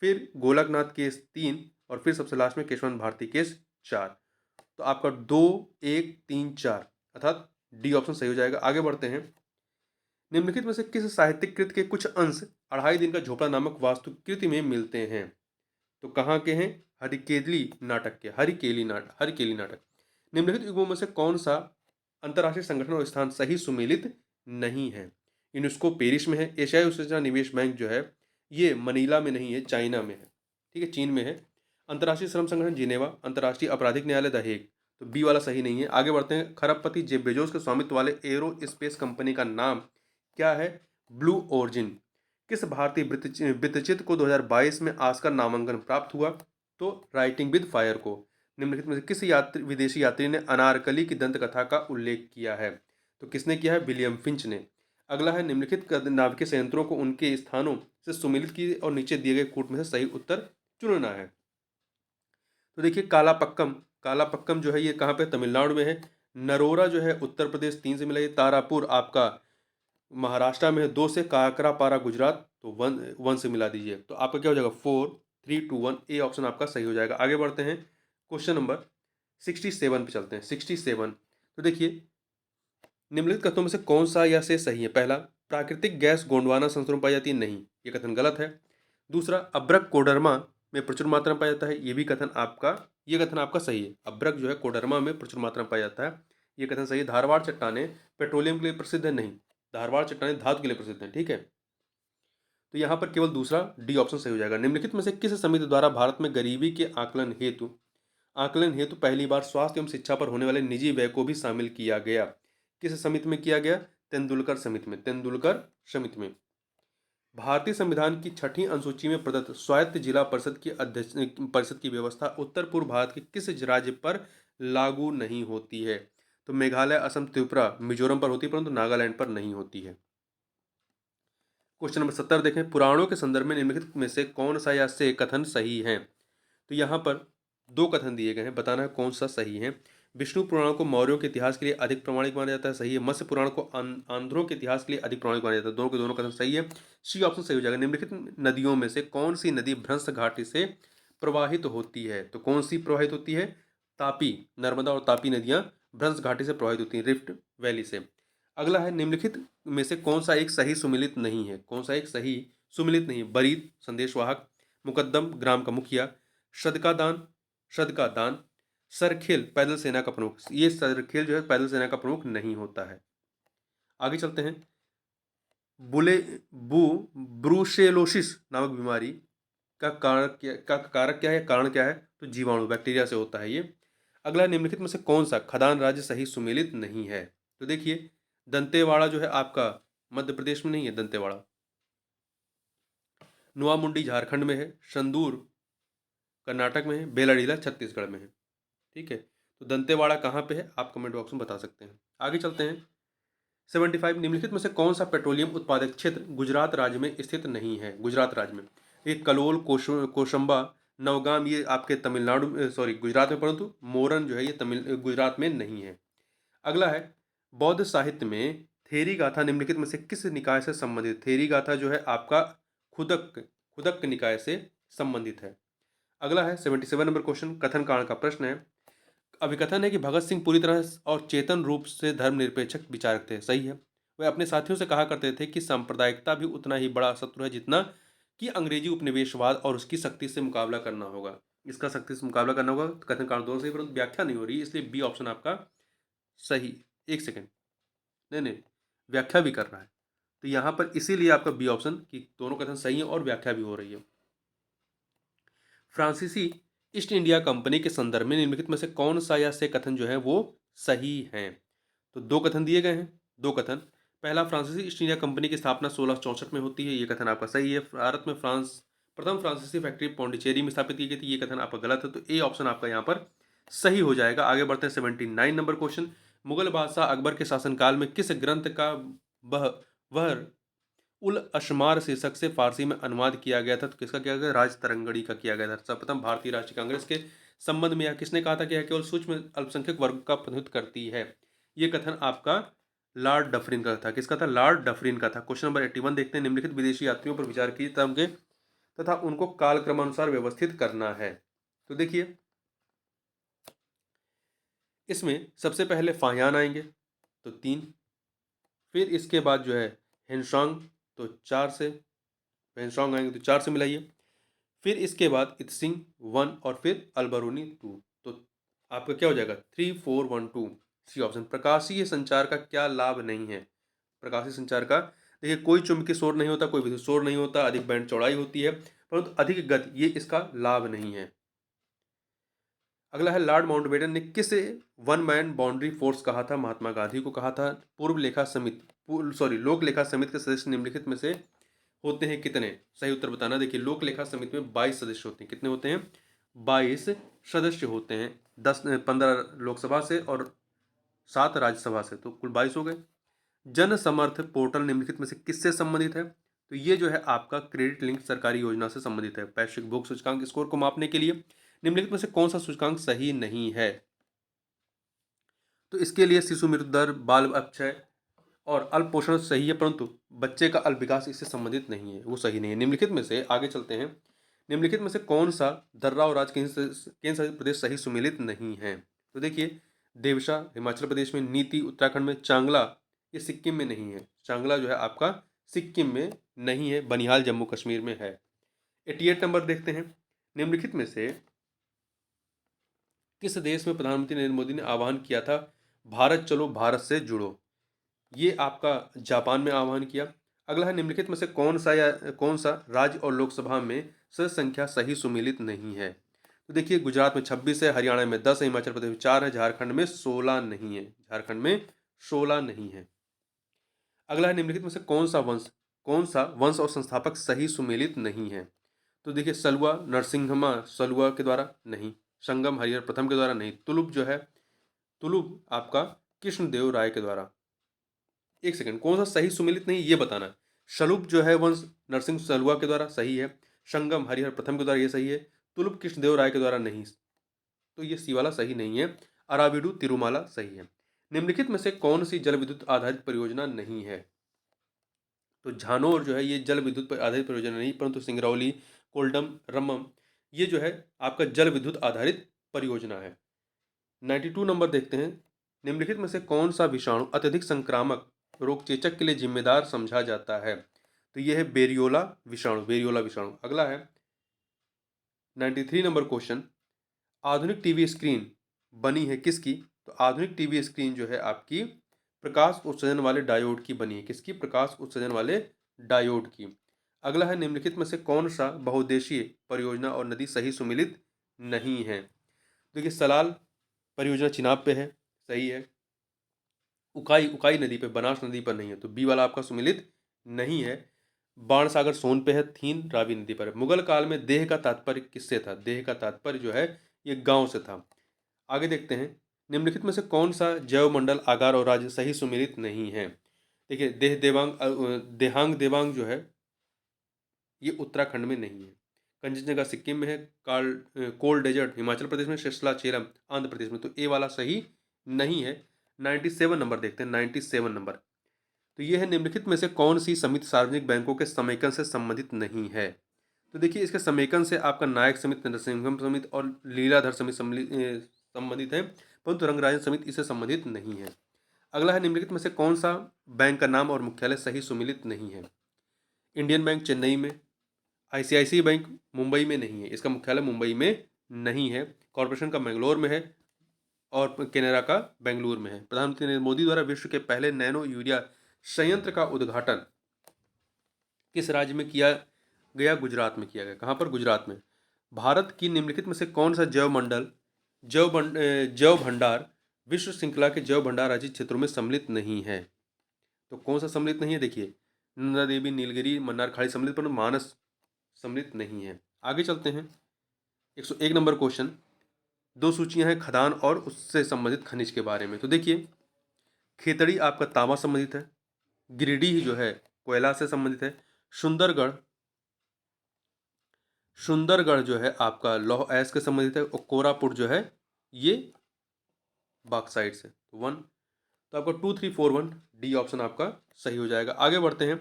फिर गोलकनाथ केस 3, और फिर सबसे लास्ट में केशवंत भारती केस 4। तो आपका 2, 1, 3, 4 अर्थात डी ऑप्शन सही हो जाएगा। आगे बढ़ते हैं। निम्नलिखित में से किस साहित्यिक कृत के कुछ अंश 2.5 दिन का झोपड़ा नामक वास्तुकृति में मिलते हैं? तो कहाँ के हैं? हरिकेली नाटक। निम्नलिखित युगों में से कौन सा अंतर्राष्ट्रीय संगठन और स्थान सही सुमेलित नहीं है? यूनेस्को पेरिस में है। एशियाई सूचना निवेश बैंक जो है ये मनीला में नहीं है, चाइना में है, ठीक है, चीन में है। अंतर्राष्ट्रीय श्रम संगठन जिनेवा। अंतर्राष्ट्रीय आपराधिक न्यायालय द हेग, तो बी वाला सही नहीं है। आगे बढ़ते हैं। खरबपति जेफ बेजोस के स्वामित्व वाले एरो स्पेस कंपनी का नाम क्या है? Blue origin. किस भारतीय वृत्तचित्र को 2022 में ऑस्कर नामांकन प्राप्त हुआ? तो राइटिंग विद फायर को। निम्नलिखित में से किस विदेशी यात्री ने अनारकली की दंत कथा का उल्लेख किया है? तो किसने किया है? विलियम फिंच ने। अगला है, निम्नलिखित नाभिकीय संयंत्रों को उनके स्थानों से सुमेलित कीजिए और नीचे दिए गए कूट में से सही उत्तर चुनना है। तो देखिए, कालापक्कम जो है ये कहाँ पे? तमिलनाडु में है। नरोरा जो है उत्तर प्रदेश, 3 से मिलाइए। तारापुर आपका महाराष्ट्र में है, 2 से। काकरापारा गुजरात, तो 1 से मिला दीजिए। तो आपका क्या हो जाएगा? 4, 3, 2, 1 ए ऑप्शन आपका सही हो जाएगा। आगे बढ़ते हैं। क्वेश्चन नंबर 67 पे चलते हैं। 67, तो देखिए, निम्नलिखित कथनों में से कौन सा या से सही है? पहला, प्राकृतिक गैस गोंडवाना संस्करण में पाई जाती है, नहीं, ये कथन गलत है। दूसरा, अब्रक कोडरमा में प्रचुर मात्रा में पाया जाता है, ये कथन आपका सही है। अब्रक जो है कोडरमा में प्रचुर मात्रा में पाया जाता है, ये कथन सही है। धारवाड़ चट्टाने पेट्रोलियम के लिए प्रसिद्ध है, नहीं, धारवाड़ चट्टाने धातु के लिए प्रसिद्ध है। ठीक है, तो यहाँ पर केवल दूसरा डी ऑप्शन सही हो जाएगा। निम्नलिखित में से किस समिति द्वारा भारत में गरीबी के आकलन हेतु पहली बार स्वास्थ्य एवं शिक्षा पर होने वाले निजी व्यय को भी शामिल किया गया? किस समिति में किया गया? तेंदुलकर समिति में, तेंदुलकर समिति में। भारतीय संविधान की 6ठी अनुसूची में प्रदत्त स्वायत्त जिला परिषद की व्यवस्था उत्तर पूर्व भारत के किस राज्य पर लागू नहीं होती है? तो मेघालय, असम, त्रिपुरा, मिजोरम पर होती है, परंतु नागालैंड पर नहीं होती है। क्वेश्चन नंबर 70 देखें, पुराणों के संदर्भ में निम्नलिखित में से कौन सा या से कथन सही है? तो यहाँ पर दो कथन दिए गए हैं, बताना है कौन सा सही है। विष्णु पुराण को मौर्यों के इतिहास के लिए अधिक प्रमाणिक माना जाता है, सही है। मत्स्य पुराण को आंध्रों के इतिहास के लिए अधिक प्रमाणिक माना जाता है, दोनों के दोनों कथन सही है। सी ऑप्शन सही हो जाएगा। निम्नलिखित नदियों में से कौन सी नदी भ्रंश घाटी से प्रवाहित होती है? तो कौन सी प्रवाहित होती है? तापी, नर्मदा और तापी नदियां भ्रंश घाटी से प्रवाहित होती हैं, रिफ्ट वैली से। अगला है, निम्नलिखित में से कौन सा एक सही सुमिलित नहीं है? कौन सा एक सही सुमिलित नहीं? बरीद संदेशवाहक, मुकद्दम ग्राम का मुखिया, शद का दान, सरखेल पैदल सेना का प्रमुख। ये सरखेल जो है पैदल सेना का प्रमुख नहीं होता है। आगे चलते हैं। बुले बू ब्रूसेलोसिस नामक बीमारी का कारक क्या है? कारण क्या है? तो जीवाणु, बैक्टीरिया से होता है ये। अगला, निम्नलिखित में से कौन सा खदान राज्य सही सुमेलित नहीं है? तो देखिए, दंतेवाड़ा जो है आपका मध्य प्रदेश में नहीं है, दंतेवाड़ा। नोआमुंडी झारखंड में है, संदूर कर्नाटक में है, बेलाडीला छत्तीसगढ़ में है। ठीक है, तो दंतेवाड़ा कहाँ पे है आप कमेंट बॉक्स में बता सकते हैं। आगे चलते हैं। 75, निम्नलिखित में से कौन सा पेट्रोलियम उत्पादक क्षेत्र गुजरात राज्य में स्थित नहीं है? गुजरात राज्य में ये कलोल, कोशंबा, नवगाम, ये आपके तमिलनाडु सॉरी गुजरात में, परंतु मोरन जो है ये गुजरात में नहीं है। अगला है, बौद्ध साहित्य में थेरी गाथा निम्नलिखित में से किस निकाय से संबंधित? थेरी गाथा जो है आपका खुदक निकाय से संबंधित है। अगला है 77 नंबर क्वेश्चन, कथन कांड का प्रश्न है। अभिकथन है कि भगत सिंह पूरी तरह और चेतन रूप से धर्मनिरपेक्ष विचारक थे, सही है। वे अपने साथियों से कहा करते थे कि सांप्रदायिकता भी उतना ही बड़ा शत्रु है जितना कि अंग्रेजी उपनिवेशवाद, और उसकी शक्ति से मुकाबला करना होगा। इसका शक्ति से मुकाबला करना होगा। कथन कांड दोनों सही, परंतु व्याख्या नहीं हो रही, इसलिए बी ऑप्शन आपका सही। एक सेकेंड, नहीं, व्याख्या भी कर रहा है, तो यहाँ पर इसीलिए आपका बी ऑप्शन कि दोनों कथन सही है और व्याख्या भी हो रही है। फ्रांसीसी ईस्ट इंडिया कंपनी के संदर्भ में निम्नलिखित में से कौन सा या से कथन जो है वो सही है? तो दो कथन दिए गए हैं, दो कथन। पहला, फ्रांसीसी ईस्ट इंडिया कंपनी की स्थापना 1664 में होती है, ये कथन आपका सही है। भारत में प्रथम फ्रांसीसी फैक्ट्री पौंडीचेरी में स्थापित की गई थी, ये कथन आपका गलत है, तो ए ऑप्शन आपका यहाँ पर सही हो जाएगा। आगे बढ़ते हैं 79 नंबर क्वेश्चन, मुगल बादशाह अकबर के शासनकाल में किस ग्रंथ का वह उल अशमार शीर्षक से फारसी में अनुवाद किया गया था? तो किसका किया गया? राज तरंगड़ी का किया गया था। सर्वप्रथम भारतीय राष्ट्रीय कांग्रेस के संबंध में यह किसने कहा था कि यह केवल सूक्ष्म अल्पसंख्यक वर्ग का प्रतिनिधित्व करती है? ये कथन आपका लॉर्ड डफरिन का था। किसका था? लॉर्ड डफरिन का था। क्वेश्चन नंबर 81 देखते हैं, निम्नलिखित विदेशी यात्रियों पर विचार कीजिए तथा उनको कालक्रमानुसार व्यवस्थित करना है। तो देखिए, इसमें सबसे पहले फाहियान आएंगे तो 3, फिर इसके बाद जो है हेनसोंग, तो 4 से हेनसोंग आएंगे तो 4 से मिलाइए, फिर इसके बाद इत्सिंग 1 और फिर अलबरूनी 2, तो आपका क्या हो जाएगा? 3 4 1 2, सी ऑप्शन। प्रकाशीय संचार का क्या लाभ नहीं है? प्रकाशीय संचार का देखिए, कोई चुंबकीय शोर नहीं होता, कोई विद्युत शोर नहीं होता, अधिक बैंड चौड़ाई होती है, परंतु अधिक गति, ये इसका लाभ नहीं है। अगला है, लॉर्ड माउंटबेटन ने किसे वन मैन बाउंड्री फोर्स कहा था? महात्मा गांधी को कहा था। लोक लेखा समिति के सदस्य निम्नलिखित में से होते हैं कितने? सही उत्तर बताना। देखिए, लोक लेखा समिति में 22 सदस्य होते हैं। कितने होते हैं? 22 सदस्य होते हैं। 15 लोकसभा से और 7 राज्यसभा से, तो कुल 22 हो गए। जन समर्थ पोर्टल निम्नलिखित में से किससे संबंधित है? तो ये जो है आपका क्रेडिट लिंक सरकारी योजना से संबंधित है। वैश्विक भोग सूचकांक स्कोर को मापने के लिए निम्नलिखित में से कौन सा सूचकांक सही नहीं है? तो इसके लिए शिशु मृत्यु दर, बाल अपक्षय और अल्प पोषण सही है, परंतु बच्चे का अल्प विकास इससे संबंधित नहीं है, वो सही नहीं है। निम्नलिखित में से आगे चलते हैं, निम्नलिखित में से कौन सा दर्रा और राज्य केंद्र शासित प्रदेश सही सुमेलित नहीं है? तो देखिए, देवशा हिमाचल प्रदेश में, नीति उत्तराखंड में, चांगला ये सिक्किम में नहीं है। चांगला जो है आपका सिक्किम में नहीं है, बनिहाल जम्मू कश्मीर में है। 88 नंबर देखते हैं, निम्नलिखित में से किस देश में प्रधानमंत्री नरेंद्र मोदी ने आह्वान किया था भारत चलो भारत से जुड़ो, ये आपका जापान में आह्वान किया। अगला है निम्नलिखित में से कौन सा राज्य और लोकसभा में सदस्य संख्या सही सुमेलित नहीं है। तो देखिए गुजरात में 26 है, हरियाणा में 10 है, हिमाचल प्रदेश में 4 है, झारखंड में 16 नहीं है, झारखंड में 16 नहीं है। अगला है निम्नलिखित में से कौन सा वंश और संस्थापक सही सुमेलित नहीं है। तो देखिए सलुआ नरसिंहमा सलुआ के द्वारा नहीं, संगम हरिहर प्रथम के द्वारा नहीं, तुलुप जो है तुलुप आपका कृष्णदेव राय के द्वारा। एक सेकंड, कौन सा सही सुमेलित नहीं ये बताना है। शलुप जो है वंश नरसिंह सलुआ के द्वारा सही है, संगम हरिहर प्रथम के द्वारा ये सही है, तुलुप कृष्णदेव राय के द्वारा नहीं, तो ये सी वाला सही नहीं है। अराविडू तिरुमाला सही है। निम्नलिखित में से कौन सी जल विद्युत आधारित परियोजना नहीं है। तो झानोर जो है ये जल विद्युत पर आधारित परियोजना नहीं, परंतु सिंगरौली कोल्डम रम्मम ये जो है आपका जल विद्युत आधारित परियोजना है। 92 नंबर देखते हैं, निम्नलिखित में से कौन सा विषाणु अत्यधिक संक्रामक रोग चेचक के लिए जिम्मेदार समझा जाता है। तो यह है बेरियोला विषाणु। अगला है 93 नंबर क्वेश्चन, आधुनिक टीवी स्क्रीन बनी है किसकी। तो आधुनिक टीवी स्क्रीन जो है आपकी प्रकाश उत्सर्जन वाले डायोड की बनी है, किसकी, प्रकाश उत्सर्जन वाले डायोड की। अगला है निम्नलिखित में से कौन सा बहुउद्देशीय परियोजना और नदी सही सुमेलित नहीं है। देखिए सलाल परियोजना चिनाब पे है, सही है। उकाई नदी पे, बनास नदी पर नहीं है, तो बी वाला आपका सुमेलित नहीं है। बाणसागर सोन पे है, थीन रावी नदी पर है। मुगल काल में देह का तात्पर्य किससे था। देह का तात्पर्य जो है ये गांव से था। आगे देखते हैं, निम्नलिखित में से कौन सा जैव मंडल आकार और राज्य सही सुमेलित नहीं है। देखिए देहांग देवांग जो है ये उत्तराखंड में नहीं है, कंचनजंगा सिक्किम में है, कोल्ड डेजर्ट हिमाचल प्रदेश में, शेषलाचेरम आंध्र प्रदेश में, तो ए वाला सही नहीं है। 97 नंबर देखते हैं, 97 नंबर, तो ये है निम्नलिखित में से कौन सी समिति सार्वजनिक बैंकों के समेकन से संबंधित नहीं है। तो देखिए इसके समेकन से आपका नायक समिति, नरसिंहम समिति और लीलाधर समिति संबंधित है, परंतु रंगराजन समिति इससे संबंधित नहीं है। अगला है निम्नलिखित में से कौन सा बैंक का नाम और मुख्यालय सही सुमेलित नहीं है। इंडियन बैंक चेन्नई में, आईसीआईसीआई बैंक मुंबई में नहीं है, इसका मुख्यालय मुंबई में नहीं है। कॉरपोरेशन का बेंगलोर में है और केनरा का बेंगलुरु में है। प्रधानमंत्री नरेंद्र मोदी द्वारा विश्व के पहले नैनो यूरिया संयंत्र का उद्घाटन किस राज्य में किया गया। गुजरात में किया गया। कहाँ पर, गुजरात में। भारत की निम्नलिखित में से कौन सा जैव भंडार विश्व श्रृंखला के जैव भंडार राज्य क्षेत्रों में सम्मिलित नहीं है। तो कौन सा सम्मिलित नहीं है, देखिए नंदा देवी, नीलगिरी, मन्नार खाड़ी सम्मिलित, पर मानस सम्मिलित नहीं है। आगे चलते हैं, 101 नंबर क्वेश्चन, दो सूचियां हैं खदान और उससे संबंधित खनिज के बारे में। तो देखिए खेतड़ी आपका तांबा संबंधित है, गिरिडीह जो है कोयला से संबंधित है, सुंदरगढ़ जो है आपका लौह अयस्क के संबंधित है, और कोरापुट जो है ये बॉक्साइट से। तो आपका 2341 डी ऑप्शन आपका सही हो जाएगा। आगे बढ़ते हैं,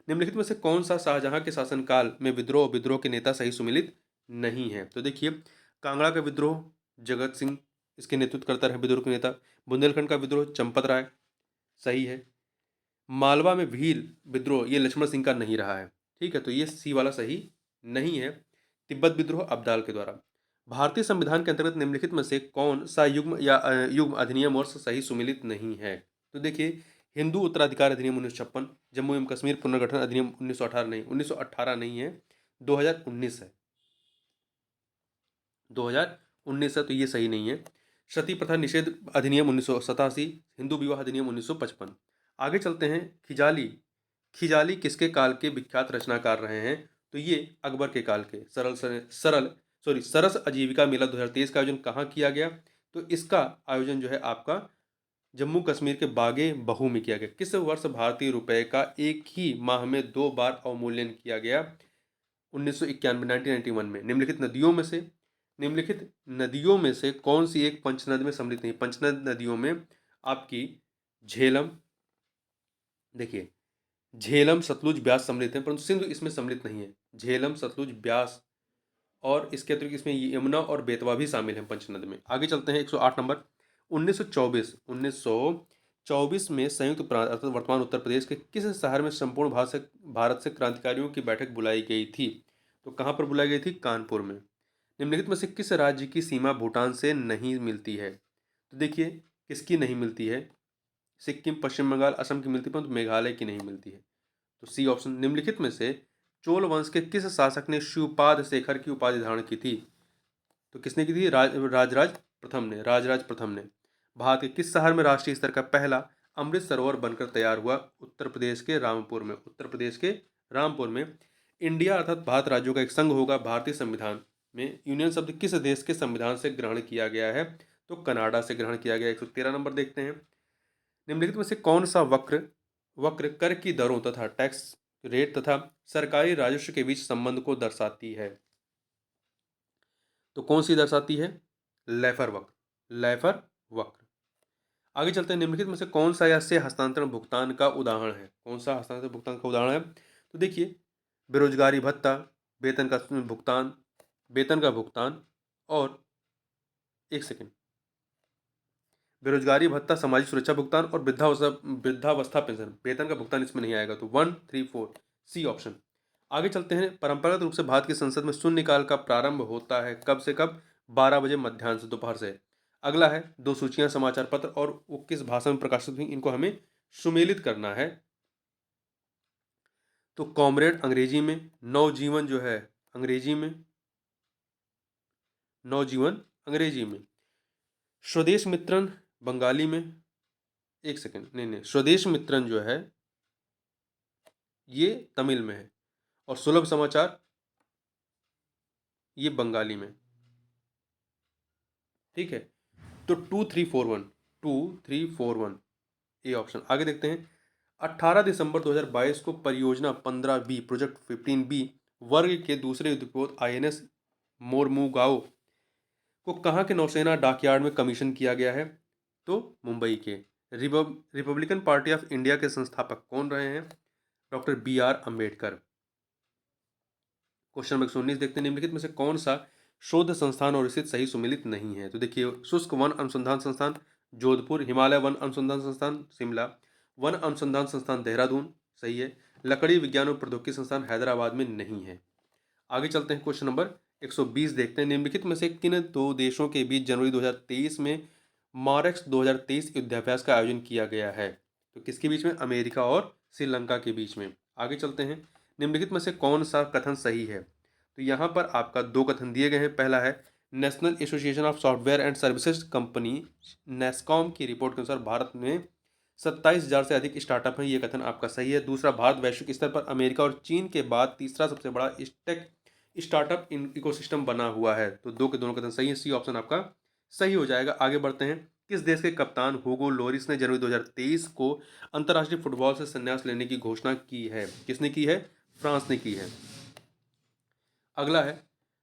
निम्नलिखित में से कौन सा शाहजहां के शासनकाल में विद्रोह के नेता सही सुमेलित नहीं है। तो देखिए कांगड़ा का विद्रोह जगत सिंह इसके नेतृत्व करता रहे विद्रोह के नेता। बुंदेलखंड का विद्रोह चंपत राय सही है। मालवा में भील विद्रोह ये लक्ष्मण सिंह का नहीं रहा है, ठीक है, तो ये सी वाला सही नहीं है। तिब्बत विद्रोह अब्दाल के द्वारा। भारतीय संविधान के अंतर्गत निम्नलिखित में से कौन सा युग्म अधिनियम वर्ष सही सुमेलित नहीं है। तो देखिए हिंदू उत्तराधिकार अधिनियम 1956, जम्मू एवं कश्मीर पुनर्गठन अधिनियम 1918 नहीं है, 2019 है, 2019 है, तो ये सही नहीं है। सती प्रथा निषेध अधिनियम 1987, हिंदू विवाह अधिनियम 1955। आगे चलते हैं, खिजाली किसके काल के विख्यात रचनाकार रहे हैं। तो ये अकबर के काल के। सरस आजीविका मेला 2023 का आयोजन कहाँ किया गया। तो इसका आयोजन जो है आपका जम्मू कश्मीर के बागे बहू में किया गया। किस वर्ष भारतीय रुपए का एक ही माह में 2 बार अवमूल्यन किया गया। 1991 में। निम्नलिखित नदियों में से कौन सी एक पंचनद में सम्मिलित नहीं। पंचनद नदियों में आपकी झेलम, देखिए झेलम सतलुज ब्यास सम्मिलित है, परंतु सिंधु इसमें सम्मिलित नहीं है। झेलम सतलुज ब्यास और इसके अतिरिक्त इसमें यमुना और बेतवा भी शामिल हैं पंचनद में। आगे चलते हैं, 108 नंबर, 1924 में संयुक्त प्रांत अर्थात वर्तमान उत्तर प्रदेश के किस शहर में संपूर्ण भारत से क्रांतिकारियों की बैठक बुलाई गई थी। तो कहाँ पर बुलाई गई थी, कानपुर में। निम्नलिखित में से किस राज्य की सीमा भूटान से नहीं मिलती है। तो देखिए किसकी नहीं मिलती है? सिक्किम, पश्चिम बंगाल, असम की मिलती है, परंतु मेघालय की नहीं मिलती है। तो सी ऑप्शन। निम्नलिखित में से चोल वंश के किस शासक ने शिवपाद शेखर की उपाधि धारण की थी? तो किसने की थी? राजराज प्रथम ने। राजराज प्रथम ने। भारत के किस शहर में राष्ट्रीय स्तर का पहला अमृत सरोवर बनकर तैयार हुआ? उत्तर प्रदेश के रामपुर में। उत्तर प्रदेश के रामपुर में। इंडिया अर्थात भारत राज्यों का एक संघ होगा। भारतीय संविधान में यूनियन शब्द किस देश के संविधान से ग्रहण किया गया है? तो कनाडा से ग्रहण किया गया। 113 नंबर देखते हैं। निम्नलिखित में से कौन सा वक्र वक्र कर की दरों तथा टैक्स रेट तथा सरकारी राजस्व के बीच संबंध को दर्शाती है? तो कौन सी दर्शाती है? लैफर वक्र। लैफर वक्र। आगे चलते हैं। निम्नलिखित में से कौन सा ऐसे हस्तांतरण भुगतान का उदाहरण है? कौन सा हस्तांतरण भुगतान का उदाहरण है? तो देखिए, बेरोजगारी भत्ता, वेतन का भुगतान, वेतन का भुगतान, और एक सेकेंड, बेरोजगारी भत्ता, सामाजिक सुरक्षा भुगतान और वृद्धावस्था पेंशन। वेतन का भुगतान इसमें नहीं आएगा। तो 1, 3, 4 सी ऑप्शन। आगे चलते हैं। परंपरागत रूप से भारत की संसद में शून्यकाल का प्रारंभ होता है कब से कब? 12 बजे मध्याह्न से, दोपहर से। अगला है दो सूचियां, समाचार पत्र और वो किस भाषा में प्रकाशित हुई, इनको हमें सुमेलित करना है। तो कॉमरेड अंग्रेजी में, नवजीवन जो है अंग्रेजी में, नवजीवन अंग्रेजी में, स्वदेश मित्रन बंगाली में, एक सेकेंड, नहीं, स्वदेश मित्रन जो है ये तमिल में है, और सुलभ समाचार ये बंगाली में। ठीक है, तो 2341, 2341 ए ऑप्शन। आगे देखते हैं। 18 दिसंबर 2022 को परियोजना 15B प्रोजेक्ट 15B वर्ग के दूसरे युद्धपोत INS मोरमुगाओ को कहाँ के नौसेना डॉकयार्ड में कमीशन किया गया है? तो मुंबई के। रिपब्लिकन पार्टी ऑफ इंडिया के संस्थापक कौन रहे हैं? Doctor BR Ambedkar. Question number 119 देखते हैं। निम्नलिखित में से कौन सा शोध संस्थान और स्थित सही सुमेलित नहीं है? तो देखिए, शुष्क वन अनुसंधान संस्थान जोधपुर, हिमालय वन अनुसंधान संस्थान शिमला, वन अनुसंधान संस्थान देहरादून सही है, लकड़ी विज्ञान और प्रौद्योगिकी संस्थान हैदराबाद में नहीं है। आगे चलते हैं। क्वेश्चन नंबर 120 देखते हैं। निम्नलिखित में से किन दो देशों के बीच जनवरी 2023 में मारेक्स 2023 युद्धाभ्यास का आयोजन किया गया है? तो किसके बीच में? अमेरिका और श्रीलंका के बीच में। आगे चलते हैं। निम्नलिखित में से कौन सा कथन सही है? तो यहाँ पर आपका दो कथन दिए गए हैं। पहला है national association of software and services company NASSCOM की रिपोर्ट के अनुसार भारत में 27,000 से अधिक स्टार्टअप हैं। ये कथन आपका सही है। दूसरा, भारत वैश्विक स्तर पर अमेरिका और चीन के बाद तीसरा सबसे बड़ा टेक स्टार्टअप इकोसिस्टम बना हुआ है। तो दो के दोनों कथन सही है। सी ऑप्शन आपका सही हो जाएगा। आगे बढ़ते हैं। किस देश के कप्तान हुगो लोरिस ने जनवरी 2023 को अंतर्राष्ट्रीय फुटबॉल से संन्यास लेने की घोषणा की है? किसने की है? फ्रांस ने की है। अगला है,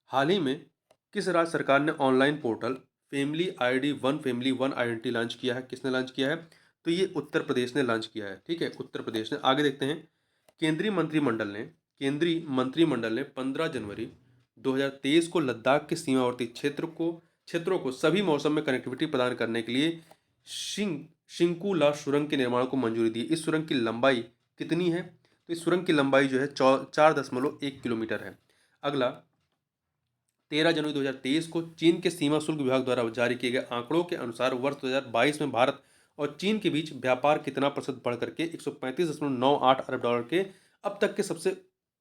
हाल ही में किस राज्य सरकार ने online portal family ID one family one identity launch किया है? किसने लॉन्च किया है? तो ये उत्तर प्रदेश ने लॉन्च किया है। ठीक है, उत्तर प्रदेश ने। आगे देखते हैं। केंद्रीय मंत्रिमंडल ने 15 जनवरी 2023 को लद्दाख के सीमावर्ती क्षेत्रों को सभी मौसम में कनेक्टिविटी प्रदान करने के लिए शिंकुला सुरंग के निर्माण को मंजूरी दी। इस सुरंग की लंबाई कितनी है? तो इस सुरंग की लंबाई जो है 4.1 किलोमीटर है। अगला, 13 जनवरी 2023 को चीन के सीमा शुल्क विभाग द्वारा जारी किए गए आंकड़ों के अनुसार वर्ष 2022 में भारत और चीन के बीच व्यापार कितना प्रतिशत बढ़ करके 135.98 अरब डॉलर के अब तक के सबसे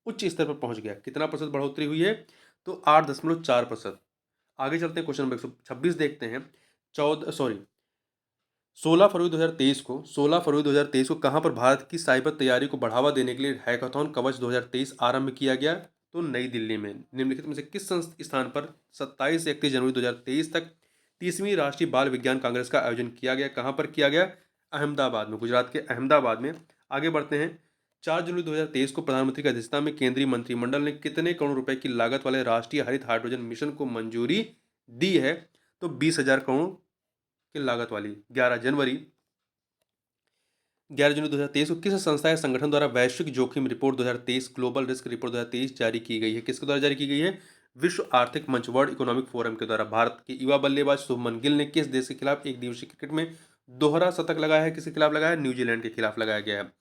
उच्च स्तर पर पहुंच गया? कितना प्रतिशत बढ़ोतरी हुई है? तो 8.4%। आगे चलते हैं। क्वेश्चन नंबर 126 देखते हैं। 16 फरवरी 2023 को कहां पर भारत की साइबर तैयारी को बढ़ावा देने के लिए हैकाथॉन कवच 2023 आरंभ किया गया? तो नई दिल्ली में। निम्नलिखित में से किस स्थान पर 27 से 31 जनवरी 2023 तक 30वीं राष्ट्रीय बाल विज्ञान कांग्रेस का आयोजन किया गया? कहां पर किया गया? अहमदाबाद में, गुजरात के अहमदाबाद में। आगे बढ़ते हैं। 4 जनवरी 2023 को प्रधानमंत्री की अध्यक्षता में केंद्रीय मंत्रिमंडल ने कितने करोड़ रुपए की लागत वाले राष्ट्रीय हरित हाइड्रोजन मिशन को मंजूरी दी है? तो 20,000 करोड़ की लागत वाली। 11 जनवरी 2023 को किस संस्था या संगठन द्वारा वैश्विक जोखिम रिपोर्ट 2023 ग्लोबल रिस्क रिपोर्ट 2023 जारी की गई है? किसके द्वारा जारी की गई है? विश्व आर्थिक मंच वर्ल्ड इकोनॉमिक फोरम के द्वारा। भारत के युवा बल्लेबाज शुभमन गिल ने किस देश के खिलाफ एक दिवसीय क्रिकेट में दोहरा शतक लगाया है? किसके खिलाफ लगाया है? न्यूजीलैंड के खिलाफ लगाया गया है।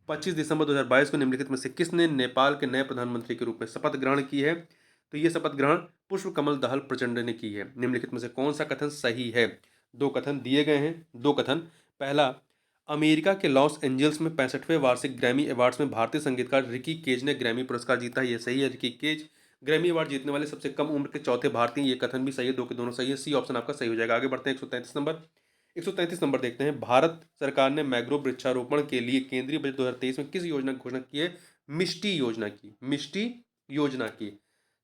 25 दिसंबर 2022 को निम्नलिखित में से किसने नेपाल के नए प्रधानमंत्री के रूप में शपथ ग्रहण की है? तो ये शपथ ग्रहण पुष्प कमल दहल प्रचंड ने की है। निम्नलिखित में से कौन सा कथन सही है? दो कथन दिए गए हैं, दो कथन। पहला, अमेरिका के लॉस एंजल्स में 65वें वार्षिक ग्रैमी अवार्ड्स में भारतीय संगीतकार रिकी केज ने ग्रैमी पुरस्कार जीता है। ये सही है। रिकी केज ग्रैमी अवार्ड जीतने वाले सबसे कम उम्र के चौथे भारतीय। ये कथन भी सही है, दो के दोनों सही है। सी ऑप्शन आपका सही हो जाएगा। आगे बढ़ते हैं 133 नंबर देखते हैं। भारत सरकार ने मैंग्रोव वृक्षारोपण के लिए केंद्रीय बजट 2023 में किस योजना की घोषणा की है? मिष्टी योजना की। मिष्टी योजना की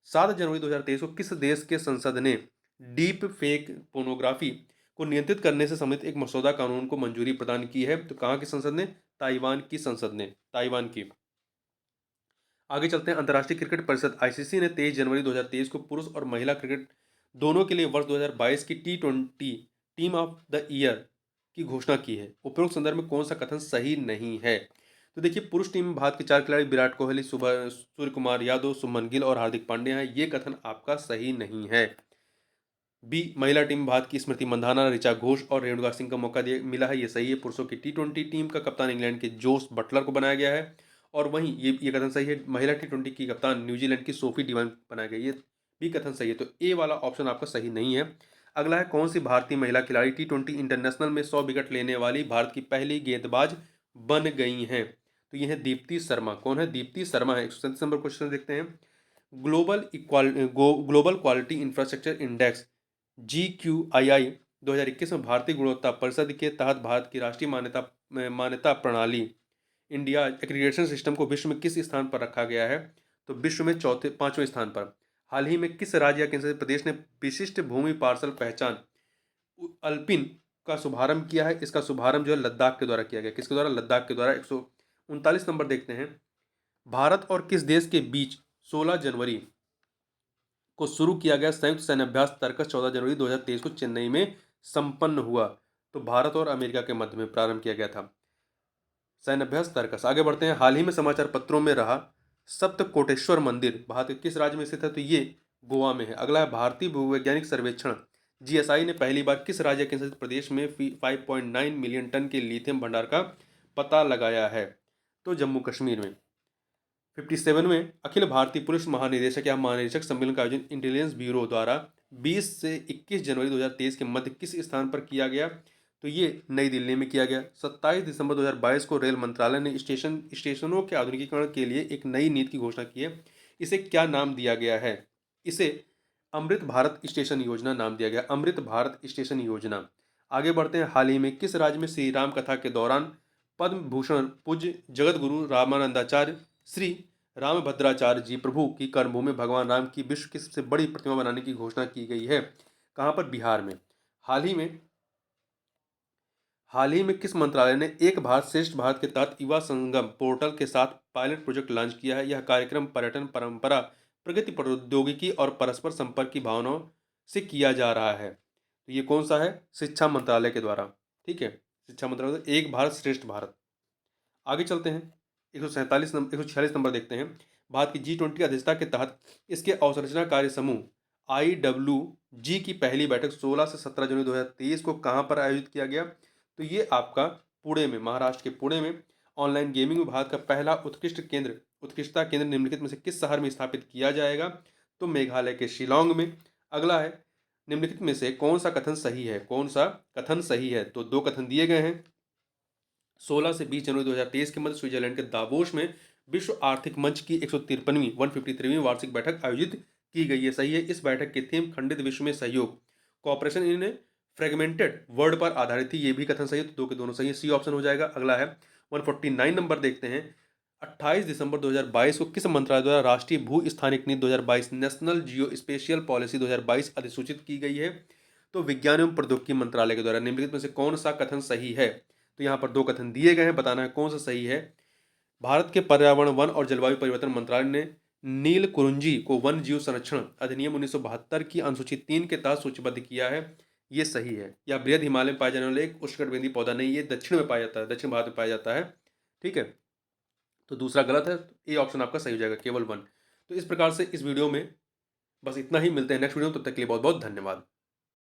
7 जनवरी 2023 को किस देश के संसद ने डीप फेक पोर्नोग्राफी को नियंत्रित करने से संबंधित एक मसौदा कानून को मंजूरी प्रदान की है? तो कहाँ की संसद ने? ताइवान की संसद ने। ताइवान की। आगे चलते हैं। अंतर्राष्ट्रीय क्रिकेट परिषद आईसीसी ने 23 जनवरी 2023 को पुरुष और महिला क्रिकेट दोनों के लिए वर्ष 2022 की T20 team of the year की घोषणा की है। उपरोक्त संदर्भ में कौन सा कथन सही नहीं है? तो देखिए, पुरुष टीम में भारत के 4 खिलाड़ी विराट कोहली, सूर्य कुमार यादव, शुभमन गिल और हार्दिक पांड्या हैं। ये कथन आपका सही नहीं है। बी, महिला टीम भारत की स्मृति मंधाना, ऋचा घोष और रेणुका सिंह का मौका मिला है। ये सही है। पुरुषों की T20 टीम का कप्तान इंग्लैंड के जोस बटलर को बनाया गया है। और वहीं ये कथन सही है, महिला T20 की कप्तान न्यूजीलैंड की सोफी डिवाइन बनाया गया। ये भी कथन सही है। तो ए वाला ऑप्शन आपका सही नहीं है। अगला है, कौन सी भारतीय महिला खिलाड़ी T20 इंटरनेशनल में 100 विकेट लेने वाली भारत की पहली गेंदबाज बन गई हैं? तो ये है दीप्ति शर्मा। कौन है? दीप्ति शर्मा है। 137 नंबर क्वेश्चन देखते हैं। Global quality infrastructure index GQII 2021 में भारतीय गुणवत्ता परिषद के तहत भारत की राष्ट्रीय मान्यता प्रणाली इंडिया एक्रीडेशन सिस्टम को विश्व में किस स्थान पर रखा गया है? तो विश्व में 5वें स्थान पर। हाल ही में किस राज्य या केंद्र शासित प्रदेश ने विशिष्ट भूमि पार्सल पहचान अल्पिन का शुभारंभ किया है? इसका शुभारंभ जो है लद्दाख के द्वारा किया गया। किसके द्वारा? लद्दाख के द्वारा। 139 नंबर देखते हैं। भारत और किस देश के बीच 16 जनवरी को शुरू किया गया संयुक्त सैन्य अभ्यास तर्कस 14 जनवरी 2023 को चेन्नई में संपन्न हुआ? तो भारत और अमेरिका के मध्य में प्रारंभ किया गया था सैन्य अभ्यास तर्कस। आगे बढ़ते हैं। हाल ही में समाचार पत्रों में रहा सप्तकोटेश्वर मंदिर भारत के किस राज्य में स्थित है? तो ये गोवा में है। अगला है, भारतीय भूवैज्ञानिक सर्वेक्षण GSI ने पहली बार किस राज्य के केंद्र शासित प्रदेश में 5.9 मिलियन टन के लिथियम भंडार का पता लगाया है? तो जम्मू कश्मीर में। 57 में अखिल भारतीय पुलिस महानिदेशक या महानिदेशक सम्मेलन का आयोजन इंटेलिजेंस ब्यूरो द्वारा 20 से 21 जनवरी 2023 के मध्य किस स्थान पर किया गया? तो ये नई दिल्ली में किया गया। 27 दिसंबर 2022 को रेल मंत्रालय ने स्टेशनों के आधुनिकीकरण के लिए एक नई नीति की घोषणा की है। इसे क्या नाम दिया गया है? इसे अमृत भारत स्टेशन योजना नाम दिया गया। अमृत भारत स्टेशन योजना। आगे बढ़ते हैं। हाल ही में किस राज्य में श्री राम कथा के दौरान पद्म भूषण पूज्य जगत गुरु रामानंदाचार्य श्री रामभद्राचार्य जी प्रभु की कर्मभूमि भगवान राम की विश्व की सबसे बड़ी प्रतिमा बनाने की घोषणा की गई है? कहाँ पर? बिहार में। हाल ही में किस मंत्रालय ने एक भारत श्रेष्ठ भारत के तहत युवा संगम पोर्टल के साथ पायलट प्रोजेक्ट लॉन्च किया है? यह कार्यक्रम पर्यटन, परंपरा, प्रगति, प्रौद्योगिकी और परस्पर संपर्क की भावनाओं से किया जा रहा है। तो ये कौन सा है? शिक्षा मंत्रालय के द्वारा। ठीक है, शिक्षा मंत्रालय। एक भारत श्रेष्ठ भारत। आगे चलते हैं। 146 नंबर देखते हैं। भारत की G20 अध्यक्षता के तहत इसके अवसंरचना कार्य समूह IWG की पहली बैठक 16 से 17 जनवरी 2023 को कहाँ पर आयोजित किया गया? तो ये आपका पुणे में, महाराष्ट्र के पुणे में। ऑनलाइन गेमिंग में भारत का पहला उत्कृष्टता केंद्र निम्नलिखित में से किस शहर में स्थापित किया जाएगा? तो मेघालय के शिलोंग में। अगला है, निम्नलिखित में से कौन सा कथन सही है? कौन सा कथन सही है? तो दो कथन दिए गए हैं। 16 से 20 जनवरी 2023 के मध्य स्विट्जरलैंड के दावोस में विश्व आर्थिक मंच की 153वीं वार्षिक बैठक आयोजित की गई है। सही है। इस बैठक की थीम खंडित विश्व में सहयोग, कॉपरेशन इन फ्रेगमेंटेड वर्ल्ड पर आधारित थी। ये भी कथन सही है। तो दो के दोनों सही है। सी ऑप्शन हो जाएगा। अगला है 149 नंबर देखते हैं। 28 दिसंबर 2022 को किस मंत्रालय द्वारा राष्ट्रीय भू स्थानिक नीति 2022 नेशनल जियो स्पेशियल पॉलिसी 2022 अधिसूचित की गई है? तो विज्ञान एवं प्रौद्योगिकी मंत्रालय के द्वारा। निम्नलिखित में से कौन सा कथन सही है? तो यहाँ पर दो कथन दिए गए हैं, बताना है कौन सा सही है। भारत के पर्यावरण, वन और जलवायु परिवर्तन मंत्रालय ने नीलकुरुंजी को वन जीव संरक्षण अधिनियम 1972 की अनुसूची 3 के तहत सूचीबद्ध किया है। ये सही है। यह बृहद हिमालय में पाया जाने वाला एक उष्णकटिबंधीय पौधा नहीं, ये दक्षिण में पाया जाता है, दक्षिण भारत में पाया जाता है। ठीक है, तो दूसरा गलत है। ए ऑप्शन आपका सही हो जाएगा, केवल वन। तो इस प्रकार से इस वीडियो में बस इतना ही। मिलते हैं नेक्स्ट वीडियो में, तब तक के लिए बहुत बहुत धन्यवाद।